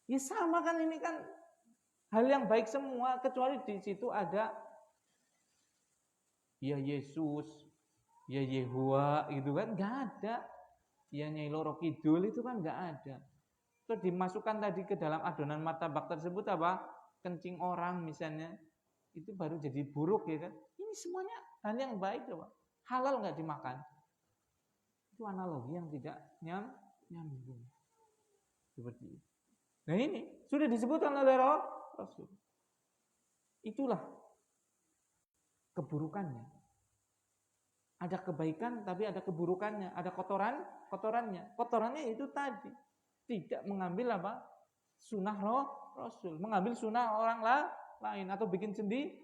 Ya sama kan, ini kan hal yang baik semua, kecuali di situ ada ya Yesus, ya Yehua gitu kan, nggak ada. Ya Nyai Loro Kidul itu kan nggak ada. Terus dimasukkan tadi ke dalam adonan martabak tersebut apa? Kencing orang misalnya, itu baru jadi buruk ya kan. Ini semuanya hal yang baik coba. Halal nggak dimakan. Itu analogi yang tidak nyambung. Seperti itu. Nah ini sudah disebutkan oleh Rasul. Itulah keburukannya. Ada kebaikan tapi ada keburukannya, ada kotorannya. Kotorannya itu tadi tidak mengambil apa? Sunnah Rasul, mengambil sunnah orang lain atau bikin sendiri.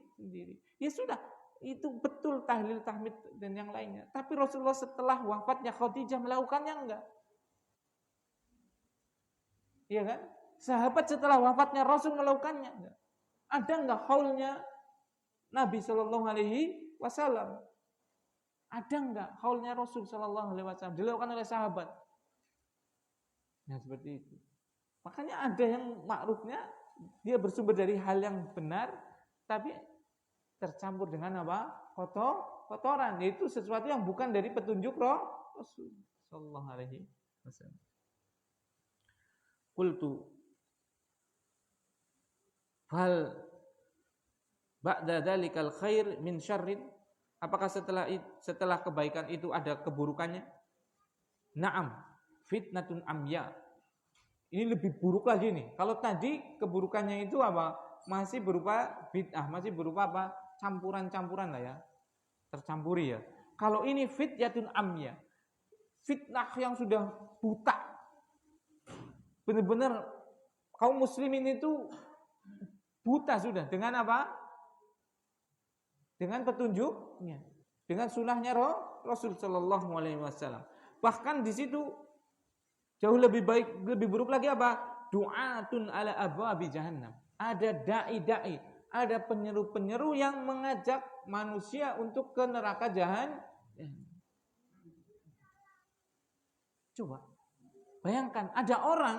Ya sudah, itu betul tahlil, tahmid dan yang lainnya. Tapi Rasulullah setelah wafatnya Khadijah melakukannya enggak? Iya kan? Sahabat setelah wafatnya Rasul melakukannya enggak? Ada enggak haulnya Nabi Shallallahu Alaihi Wasallam? Ada enggak haulnya Rasul Shallallahu Alaihi Wasallam dilakukan oleh sahabat? Nah seperti itu. Makanya ada yang ma'rufnya dia bersumber dari hal yang benar, tapi tercampur dengan apa? Kotoran. Yaitu sesuatu yang bukan dari petunjuk Rasul Shallallahu Alaihi Wasallam. Qultu Fal ba'da dzalikal khair min syarrin? Apakah setelah kebaikan itu ada keburukannya? Na'am, fitnatun amya. Ini lebih buruk lagi nih. Kalau tadi keburukannya itu apa? Masih berupa bid'ah, masih berupa apa? Campuran-campuran lah ya. Tercampuri ya. Kalau ini fityatun amya. Fitnah yang sudah buta. Benar-benar kaum muslimin itu buta sudah dengan apa? Dengan petunjuknya, dengan sunnahnya Rasul Shallallahu Alaihi Wasallam. Bahkan di situ jauh lebih baik, lebih buruk lagi apa? Du'atun ala abwabi jahannam. Ada dai-dai, ada penyeru-penyeru yang mengajak manusia untuk ke neraka jahannam. Coba bayangkan, ada orang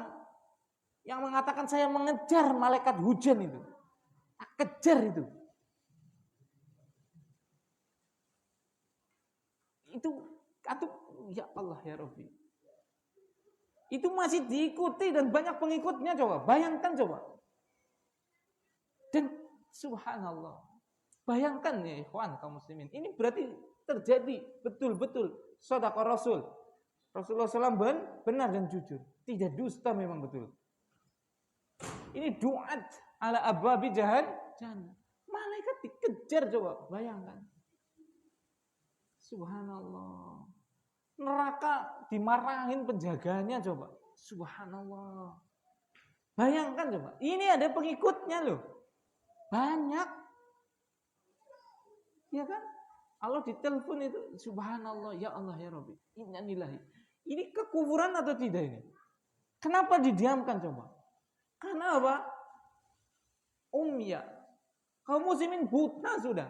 yang mengatakan saya mengejar malaikat hujan itu. Kejar itu. Itu ya Allah ya Rabbi. Itu masih diikuti dan banyak pengikutnya, coba. Bayangkan coba. Dan subhanallah. Bayangkan ya ikhwan kaum muslimin. Ini berarti terjadi betul-betul sedekah Rasul. Rasulullah SAW benar dan jujur. Tidak dusta memang betul. Ini duat ala abwabi jahannam. Malaikat dikejar, coba bayangkan. Subhanallah. Neraka dimarahin penjaganya, coba. Subhanallah. Bayangkan coba. Ini ada pengikutnya loh. Banyak. Ya kan? Allah ditelepon itu, subhanallah, ya Allah ya Rabbi. Innalillahi. Ini kekufuran atau tidak ini? Kenapa didiamkan coba? Karena apa? Umya. Kaum muslimin buta sudah.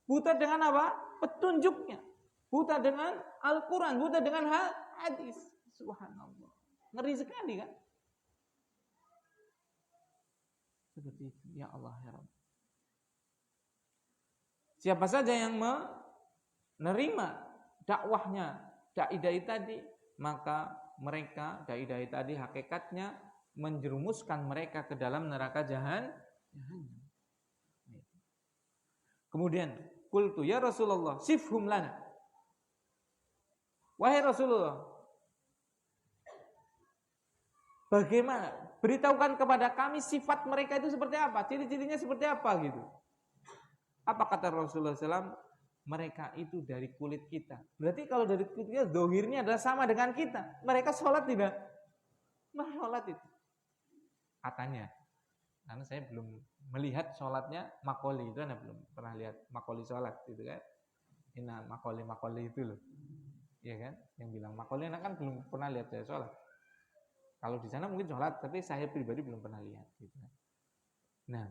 Buta dengan apa? Petunjuknya. Buta dengan Al-Quran. Buta dengan hadis. Subhanallah. Ngeri sekali kan? Seperti itu. Ya Allah ya Rabbi. Siapa saja yang menerima dakwahnya dai-dai tadi, maka mereka dai-dai tadi hakikatnya menjerumuskan mereka ke dalam neraka jahannam. Kemudian qultu ya Rasulullah sifhum lana. Wahai Rasulullah, bagaimana? Beritahukan kepada kami sifat mereka itu seperti apa, ciri-cirinya seperti apa gitu. Apa kata Rasulullah SAW? Mereka itu dari kulit kita. Berarti kalau dari kulit kita, dohirnya adalah sama dengan kita. Mereka sholat tidak? Mereka sholat itu. Katanya. Karena saya belum melihat sholatnya makoli. Itu Anda belum pernah lihat makoli sholat. Gitu kan. Ini makoli itu loh. Iya kan? Yang bilang makoli, anak kan belum pernah lihat saya sholat. Kalau di sana mungkin sholat, tapi saya pribadi belum pernah lihat. Gitu. Nah,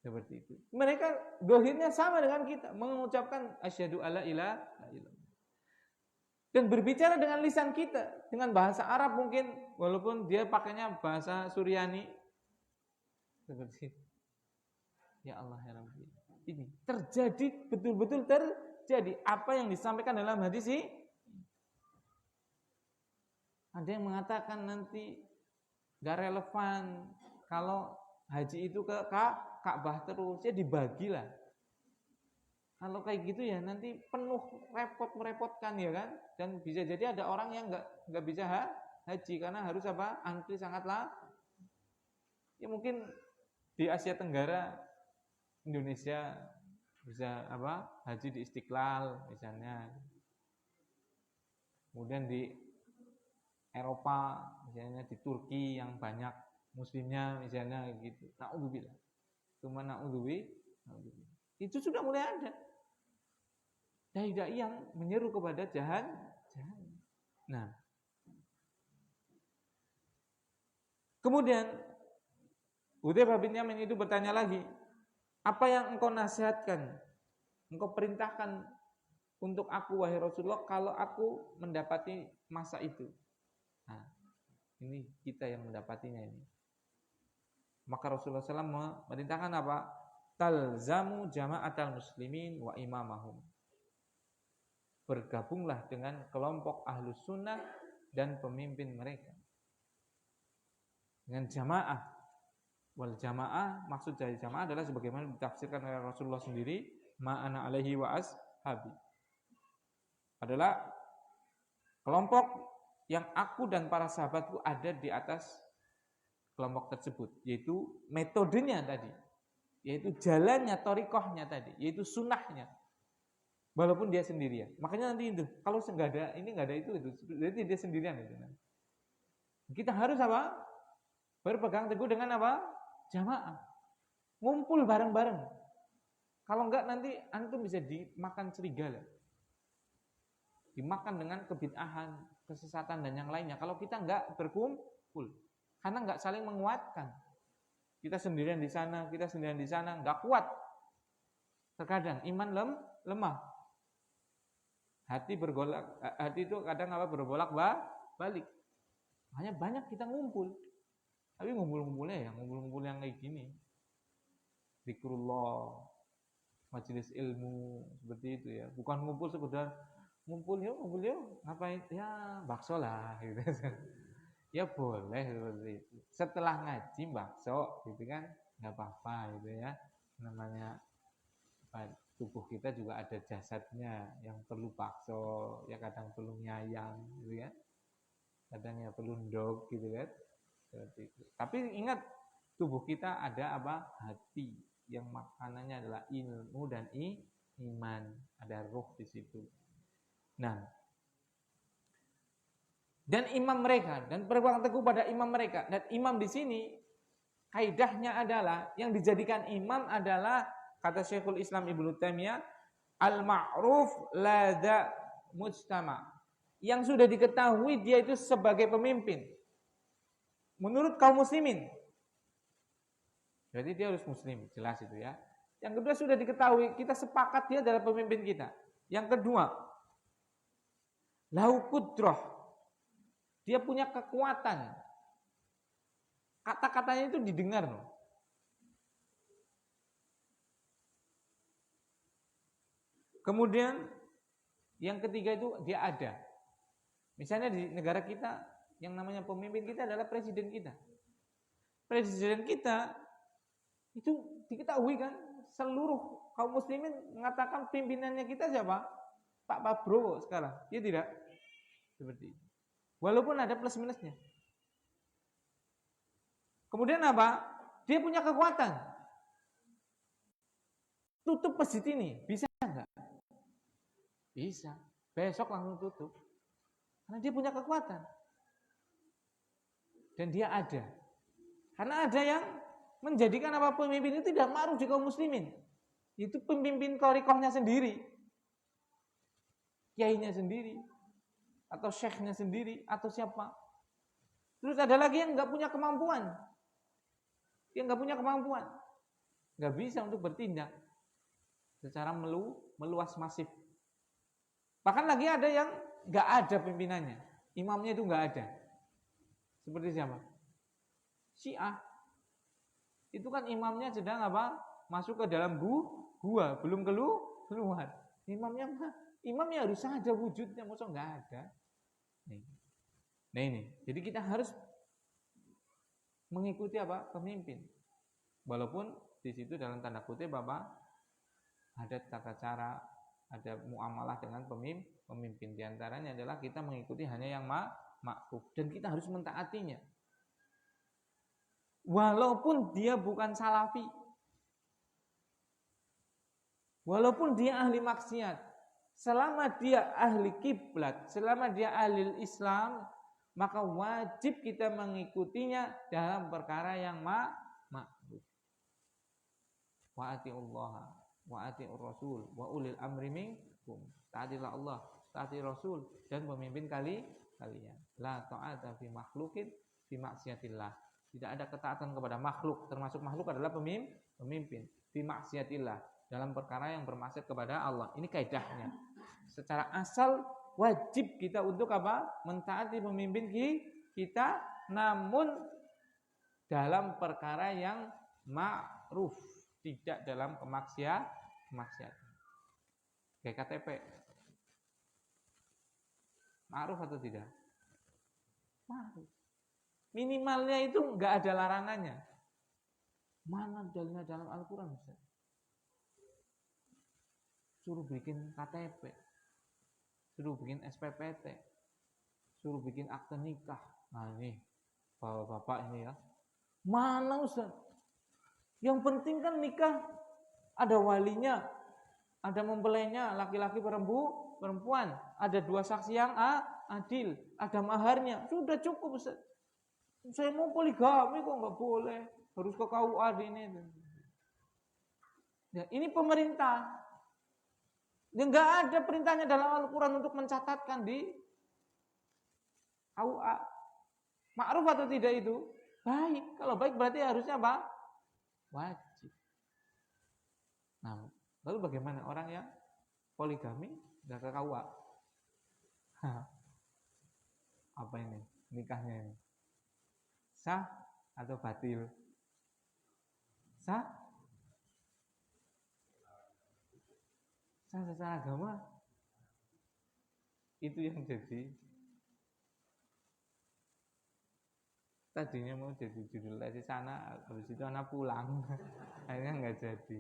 seperti itu. Mereka dohirnya sama dengan kita, mengucapkan asyhadu alla ilaha illallah. Dan berbicara dengan lisan kita, dengan bahasa Arab mungkin, walaupun dia pakainya bahasa Suryani. Seperti itu. Ya Allah ya Rabbi. Ini terjadi, betul-betul terjadi apa yang disampaikan dalam hadis ini. Ada yang mengatakan nanti gak relevan kalau haji itu ke Ka'bah terus, ya dibagilah. Kalau kayak gitu ya nanti penuh merepotkan ya kan, dan bisa jadi ada orang yang nggak bisa haji karena harus apa, antri sangatlah. Ya mungkin di Asia Tenggara, Indonesia bisa apa, haji di Istiqlal misalnya. Kemudian di Eropa misalnya, di Turki yang banyak muslimnya misalnya gitu. Na'udzubillah. Cuma na'udzubillah. Itu sudah mulai ada dai-dai yang menyeru kepada jahan. Nah, kemudian Hudzaifah bin Yaman itu bertanya lagi, apa yang engkau nasihatkan, engkau perintahkan untuk aku wahai Rasulullah kalau aku mendapati masa itu? Nah, ini kita yang mendapatinya ini. Maka Rasulullah SAW memerintahkan apa? Talzamu jama'atal muslimin wa imamahum. Bergabunglah dengan kelompok ahlus sunnah dan pemimpin mereka. Dengan jamaah. Wal jamaah, maksud dari jamaah adalah sebagaimana ditafsirkan oleh Rasulullah sendiri, ma'ana alaihi wa ashabi. Adalah kelompok yang aku dan para sahabatku ada di atas kelompok tersebut, yaitu metodenya tadi, yaitu jalannya, torikohnya tadi, yaitu sunnahnya, walaupun dia sendirian. Makanya nanti itu, kalau nggak ada ini nggak ada itu, berarti dia sendirian itu. Kita harus apa? Berpegang teguh dengan apa? Jamaah, ngumpul bareng-bareng. Kalau enggak nanti antum bisa dimakan serigala, dimakan dengan kebid'ahan, kesesatan dan yang lainnya. Kalau kita enggak berkumpul, karena enggak saling menguatkan. Kita sendirian di sana, kita sendirian di sana, enggak kuat. Terkadang iman lemah. Hati itu kadang apa berbolak balik. Hanya banyak kita ngumpul. Tapi ngumpul-ngumpulnya ngumpul-ngumpul yang kayak gini. Zikrullah, majelis ilmu, seperti itu ya. Bukan ngumpul sekedar ngumpul yuk, ngapain? Ya bakso lah gitu. Ya boleh seperti itu. Setelah ngaji bakso gitu kan, nggak apa-apa gitu ya. Namanya tubuh kita juga ada jasadnya yang perlu bakso, ya kadang perlu mie ayam gitu kan. Kadang ya perlu ndog gitu kan. Seperti itu. Tapi ingat, tubuh kita ada apa? Hati, yang makanannya adalah ilmu dan iman, ada ruh di situ. Nah, dan imam mereka, dan berpegang teguh pada imam mereka. Dan imam di sini kaidahnya adalah yang dijadikan imam adalah, kata Syekhul Islam Ibnu Taimiyah, al-ma'ruf lada mujtama, yang sudah diketahui dia itu sebagai pemimpin menurut kaum muslimin. Berarti dia harus muslim, jelas itu ya. Yang kedua, sudah diketahui, kita sepakat dia adalah pemimpin kita. Yang kedua, lahu qudrah, dia punya kekuatan. Kata-katanya itu didengar loh. Kemudian yang ketiga itu dia ada. Misalnya di negara kita, yang namanya pemimpin kita adalah presiden kita. Presiden kita itu diketahui kan, seluruh kaum muslimin mengatakan pimpinannya kita siapa? Pak Prabowo sekarang. Dia tidak seperti itu. Walaupun ada plus minusnya. Kemudian apa? Dia punya kekuatan. Tutup masjid ini, bisa enggak? Bisa. Besok langsung tutup. Karena dia punya kekuatan. Dan dia ada. Karena ada yang menjadikan apa pemimpin itu tidak ma'ruf di kaum muslimin. Itu pemimpin torikohnya sendiri. Kiainya sendiri. Atau syekhnya sendiri. Atau siapa. Terus ada lagi yang nggak punya kemampuan. Dia nggak punya kemampuan. Nggak bisa untuk bertindak. Secara meluas masif. Bahkan lagi ada yang nggak ada pimpinannya. Imamnya itu nggak ada. Seperti siapa? Syiah. Itu kan imamnya sedang apa? Masuk ke dalam gua, belum keluar. Imamnya harus ada wujudnya, masa nggak ada? Nah ini, jadi kita harus mengikuti apa? Pemimpin. Walaupun di situ dalam tanda kutip apa? Ada tata cara, ada muamalah dengan pemimpin. Di antaranya adalah kita mengikuti hanya yang ma'ruf, dan kita harus mentaatinya. Walaupun dia bukan salafi, walaupun dia ahli maksiat, selama dia ahli kiblat, selama dia ahli Islam, maka wajib kita mengikutinya dalam perkara yang ma'ruf. Wa atiullaha wa atiur rasul wa ulil amri minkum. Taatilah Allah, taati Rasul dan pemimpin kalian. La ta'ata fi makhluqin fi maksiatillah. Tidak ada ketaatan kepada makhluk, termasuk makhluk adalah pemimpin. Fi maksiatillah, dalam perkara yang bermaksiat kepada Allah. Ini kaidahnya. Secara asal wajib kita untuk apa? Mentaati pemimpin kita, namun dalam perkara yang ma'ruf, tidak dalam kemaksiatan. Kayak KTP. Ma'ruf atau tidak? Ma'ruf. Minimalnya itu enggak ada larangannya. Mana dalilnya dalam Al-Quran Ustaz? Suruh bikin KTP, suruh bikin SPPT, suruh bikin akte nikah. Nah ini bapak-bapak ini ya, mana Ustaz? Yang penting kan nikah ada walinya, ada mempelainya, laki-laki perempuan, ada 2 saksi yang adil, ada maharnya, sudah cukup Ustaz. Saya mau poligami kok nggak boleh, harus ke KUA ini. Ya, ini pemerintah. Ya, nggak ada perintahnya dalam Al-Quran untuk mencatatkan di KUA. Ma'ruf atau tidak itu? Baik. Kalau baik berarti harusnya apa? Wajib. Nah, lalu bagaimana orang yang poligami nggak ke KUA? Apa ini? Nikahnya ini sah atau batil? Sah? Sah secara agama? Itu yang jadi tadinya mau jadi judul di sana, habis itu anak pulang, akhirnya nggak jadi.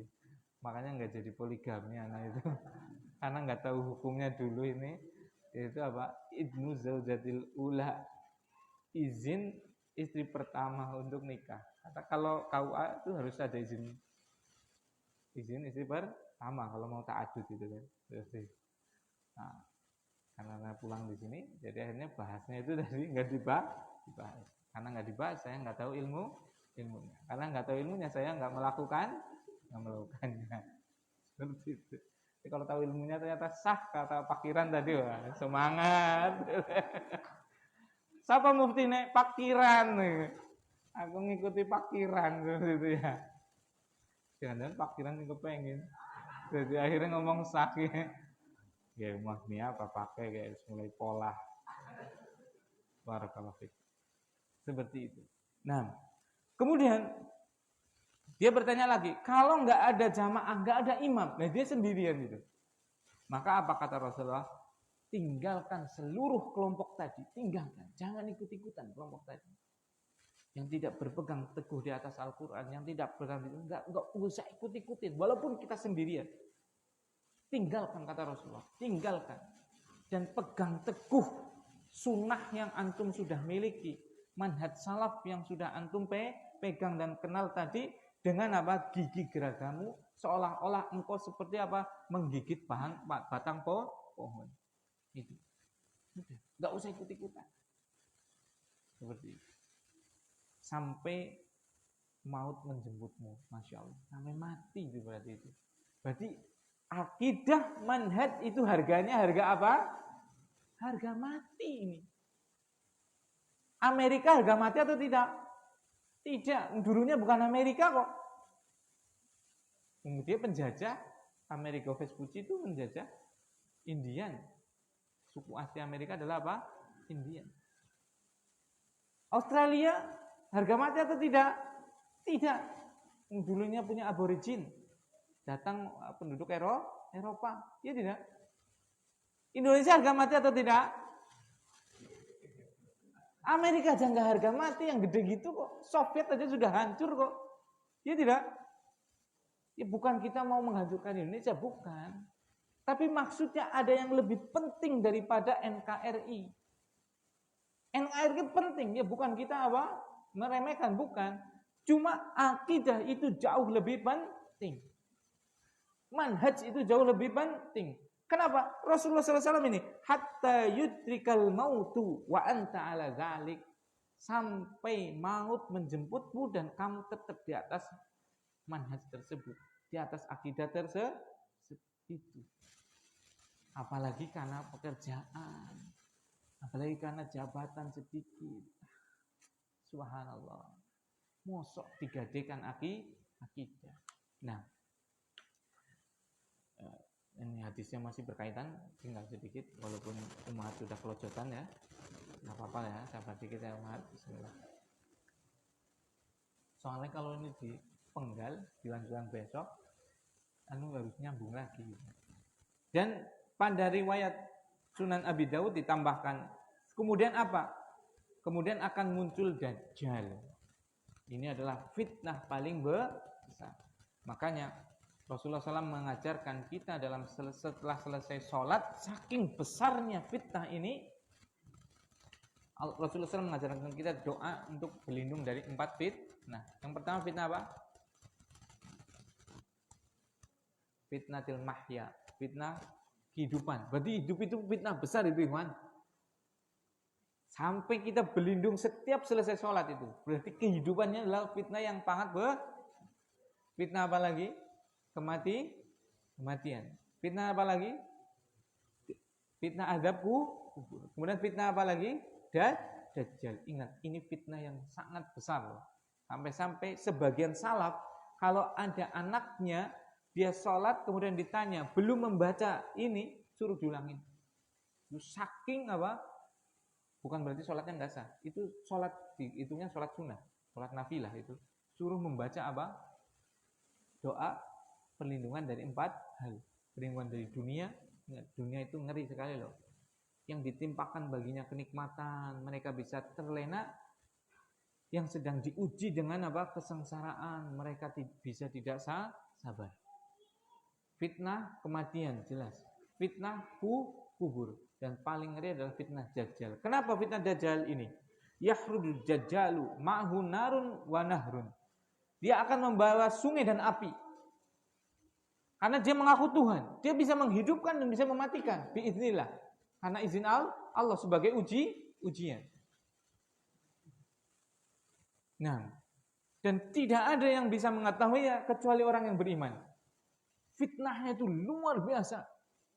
Makanya nggak jadi poligami anak itu, karena nggak tahu hukumnya dulu ini. Itu apa? Idnu zaujatil ula, izin istri pertama untuk nikah. Kata kalau KUA itu harus ada izin istri pertama kalau mau ta'adud itu kan. Nah, karena pulang di sini, jadi akhirnya bahasnya itu tadi nggak dibahas. Karena nggak dibahas, saya nggak tahu ilmunya. Karena nggak tahu ilmunya, saya nggak melakukannya. Seperti itu. Jadi kalau tahu ilmunya ternyata sah kata Pak Kiran tadi, wah semangat. Siapa mufti nek Pak Kiran? Aku ngikuti Pak Kiran gitu ya. Jangan-jangan Pak Kiran juga pengen. Jadi akhirnya ngomong sah ya maksudnya apa pakai kayak mulai pola. Barakallahu fiik. Seperti itu. Nah, kemudian dia bertanya lagi, kalau nggak ada jamaah, nggak ada imam, nah dia sendirian gitu. Maka apa kata Rasulullah? Tinggalkan seluruh kelompok tadi, tinggalkan, jangan ikut-ikutan kelompok tadi. Yang tidak berpegang teguh di atas Al-Quran, yang tidak berpegang, nggak usah ikut-ikutin, walaupun kita sendirian. Tinggalkan kata Rasulullah, tinggalkan dan pegang teguh sunnah yang antum sudah miliki, manhaj salaf yang sudah antum pegang dan kenal tadi. Dengan apa? Gigi geragamu seolah-olah engkau seperti apa? Menggigit batang pohon. Itu. Enggak usah ikut-ikutan. Seperti itu. Sampai maut menjemputmu, Masya Allah. Sampai mati itu berarti itu. Berarti akidah manhaj itu harganya harga apa? Harga mati ini. Amerika harga mati atau tidak? Tidak, dulunya bukan Amerika kok. Dia penjajah, Amerigo Vespucci itu penjajah Indian. Suku asli Amerika adalah apa? Indian. Australia harga mati atau tidak? Tidak. Dulunya punya aborigin. Datang penduduk Eropa. Ya tidak. Indonesia harga mati atau tidak? Amerika aja nggak harga mati yang gede gitu kok. Soviet aja sudah hancur kok. Ya tidak? Ya bukan kita mau menghancurkan Indonesia, bukan. Tapi maksudnya ada yang lebih penting daripada NKRI. NKRI penting, ya bukan kita apa? Meremehkan, bukan. Cuma akidah itu jauh lebih penting. Manhaj itu jauh lebih penting. Kenapa? Rasulullah SAW ini hatta yudrikal mautu wa anta ala zalik, sampai maut menjemputmu dan kamu tetap di atas manhaj tersebut, di atas akidah tersebut. Itu. Apalagi karena pekerjaan, apalagi karena jabatan sedikit. Subhanallah. Mosok digadekan akidah. Nah, ini hadisnya masih berkaitan, tinggal sedikit walaupun umat sudah kelojotan ya, nggak apa-apa ya, sabar dikit ya umat. Bismillah. Soalnya kalau ini dipenggal dilanjutkan besok, harus nyambung lagi. Dan pada riwayat Sunan Abi Dawud ditambahkan, kemudian apa? Kemudian akan muncul Dajjal. Ini adalah fitnah paling besar. Makanya Rasulullah SAW mengajarkan kita setelah selesai sholat, saking besarnya fitnah ini, Rasulullah SAW mengajarkan kita doa untuk berlindung dari 4 fitnah. Yang pertama fitnah apa? Fitnatil mahya, fitnah kehidupan. Berarti hidup itu fitnah besar itu, ikhwan. Sampai kita berlindung setiap selesai sholat itu. Berarti kehidupannya adalah fitnah yang sangat fitnah apa lagi? Kematian. Fitnah apa lagi? Fitnah azab kubur. Kemudian fitnah apa lagi? Dajjal. Ingat, ini fitnah yang sangat besar loh. Sampai-sampai sebagian salaf, kalau ada anaknya, dia sholat kemudian ditanya, belum membaca ini, suruh diulangin. Itu saking apa? Bukan berarti sholatnya nggak sah. Itu sholat, hitungnya sholat sunnah, sholat nafilah itu. Suruh membaca apa? Doa perlindungan dari 4 hal. Perlindungan dari dunia. Dunia itu ngeri sekali loh. Yang ditimpakan baginya kenikmatan, mereka bisa terlena. Yang sedang diuji dengan apa? Kesengsaraan, mereka bisa tidak sabar. Fitnah kematian jelas. Fitnah kubur. Dan paling ngeri adalah fitnah dajjal. Kenapa fitnah dajjal ini? Yahrudul dajjalu ma'hu narun wa nahrun. Dia akan membawa sungai dan api. Karena dia mengaku Tuhan. Dia bisa menghidupkan dan bisa mematikan. Biiznillah. Karena izin Allah sebagai ujian. Nah, dan tidak ada yang bisa mengetahui kecuali orang yang beriman. Fitnahnya itu luar biasa.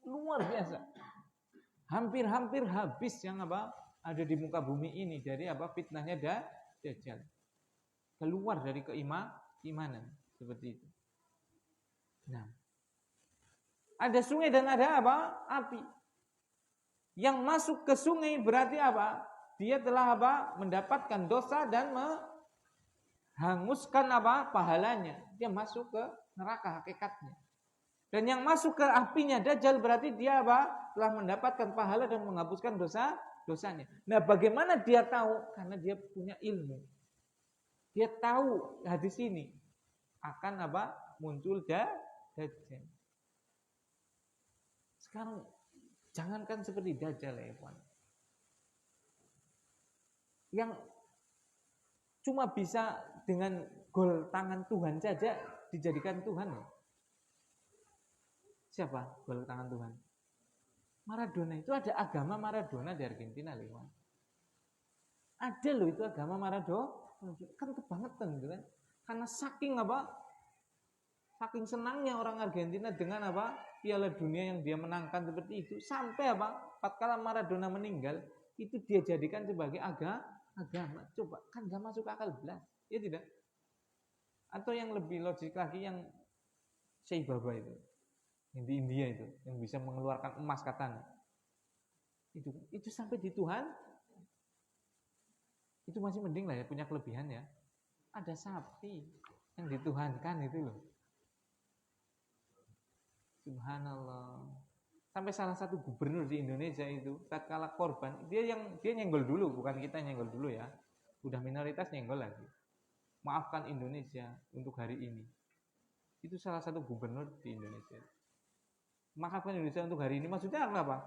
Luar biasa. Hampir-hampir habis yang apa ada di muka bumi ini dari apa fitnahnya dajjal. Keluar dari keimanan seperti itu. Nah, ada sungai dan ada apa? Api. Yang masuk ke sungai berarti apa? Dia telah apa? Mendapatkan dosa dan menghanguskan apa? Pahalanya. Dia masuk ke neraka hakikatnya. Dan yang masuk ke apinya dajjal berarti dia apa? Telah mendapatkan pahala dan menghapuskan dosanya. Nah, bagaimana dia tahu? Karena dia punya ilmu. Dia tahu hadis ini akan apa? Muncul dajjal. Sekarang jangankan seperti dajjal ya, Pak. Yang cuma bisa dengan gol tangan Tuhan saja dijadikan Tuhan. Siapa gol tangan Tuhan? Maradona. Itu ada agama Maradona di Argentina, Lewan. Ada loh itu agama Maradona. Kan kebangetan gitu kan. Karena saking apa? Saking senangnya orang Argentina dengan apa? Piala dunia yang dia menangkan seperti itu. Sampai apa? Tatkala Maradona meninggal, itu dia jadikan sebagai agama. Coba, kan gak masuk akal belas. Ya tidak? Atau yang lebih logik lagi yang Sai Baba itu. Yang di India itu, yang bisa mengeluarkan emas katanya. Itu sampai di Tuhan, itu masih mending lah ya, punya kelebihan ya. Ada sapi yang dituhankan itu loh. Subhanallah. Sampai salah satu gubernur di Indonesia itu, tatkala korban, dia nyenggol dulu, bukan kita nyenggol dulu ya. Udah minoritas nyenggol lagi. Maafkan Indonesia untuk hari ini. Itu salah satu gubernur di Indonesia. Maafkan Indonesia untuk hari ini, maksudnya apa?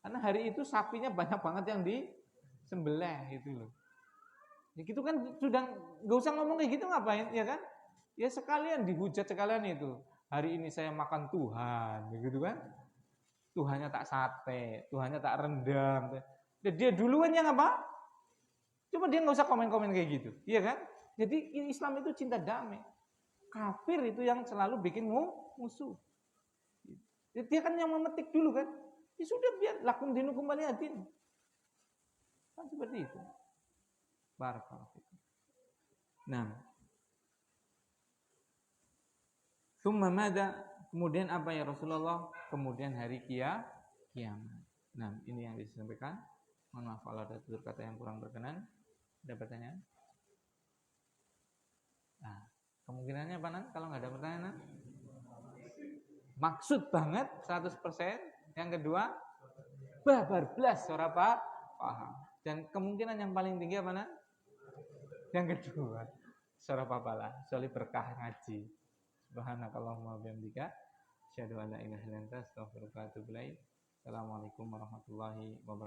Karena hari itu sapinya banyak banget yang disembelih gitu loh. Ya gitu kan sudah nggak usah ngomong kayak gitu ngapain ya kan? Ya sekalian dihujat sekalian itu. Hari ini saya makan Tuhan, begitu kan? Tuhannya tak sate, Tuhannya tak rendang. Dia duluan yang apa? Cuma dia nggak usah komen-komen kayak gitu, iya kan? Jadi Islam itu cinta damai. Kafir itu yang selalu bikin musuh. Dia kan yang memetik dulu kan. Ya sudah biar lakum dinukum waliyadin. Kan seperti itu. Barakallahu. Nah. Tsumma madza? Kemudian apa ya Rasulullah? Kemudian hari kiamat. Nah, ini yang disampaikan. Mohon maaf kalau ada tutur kata yang kurang berkenan. Ada pertanyaan? Nah, kemungkinannya apa Nan? Kalau nggak ada pertanyaan? Maksud banget 100%. Yang kedua, babar blas ora paham. Dan kemungkinan yang paling tinggi apa Nan? Yang kedua, surah papalah, soalnya berkah ngaji. Subhanakallahumma bihamdika, asyhadu an la ilaha illa anta, astaghfiruka wa atubu ilaik. Assalamualaikum warahmatullahi wabarakatuh.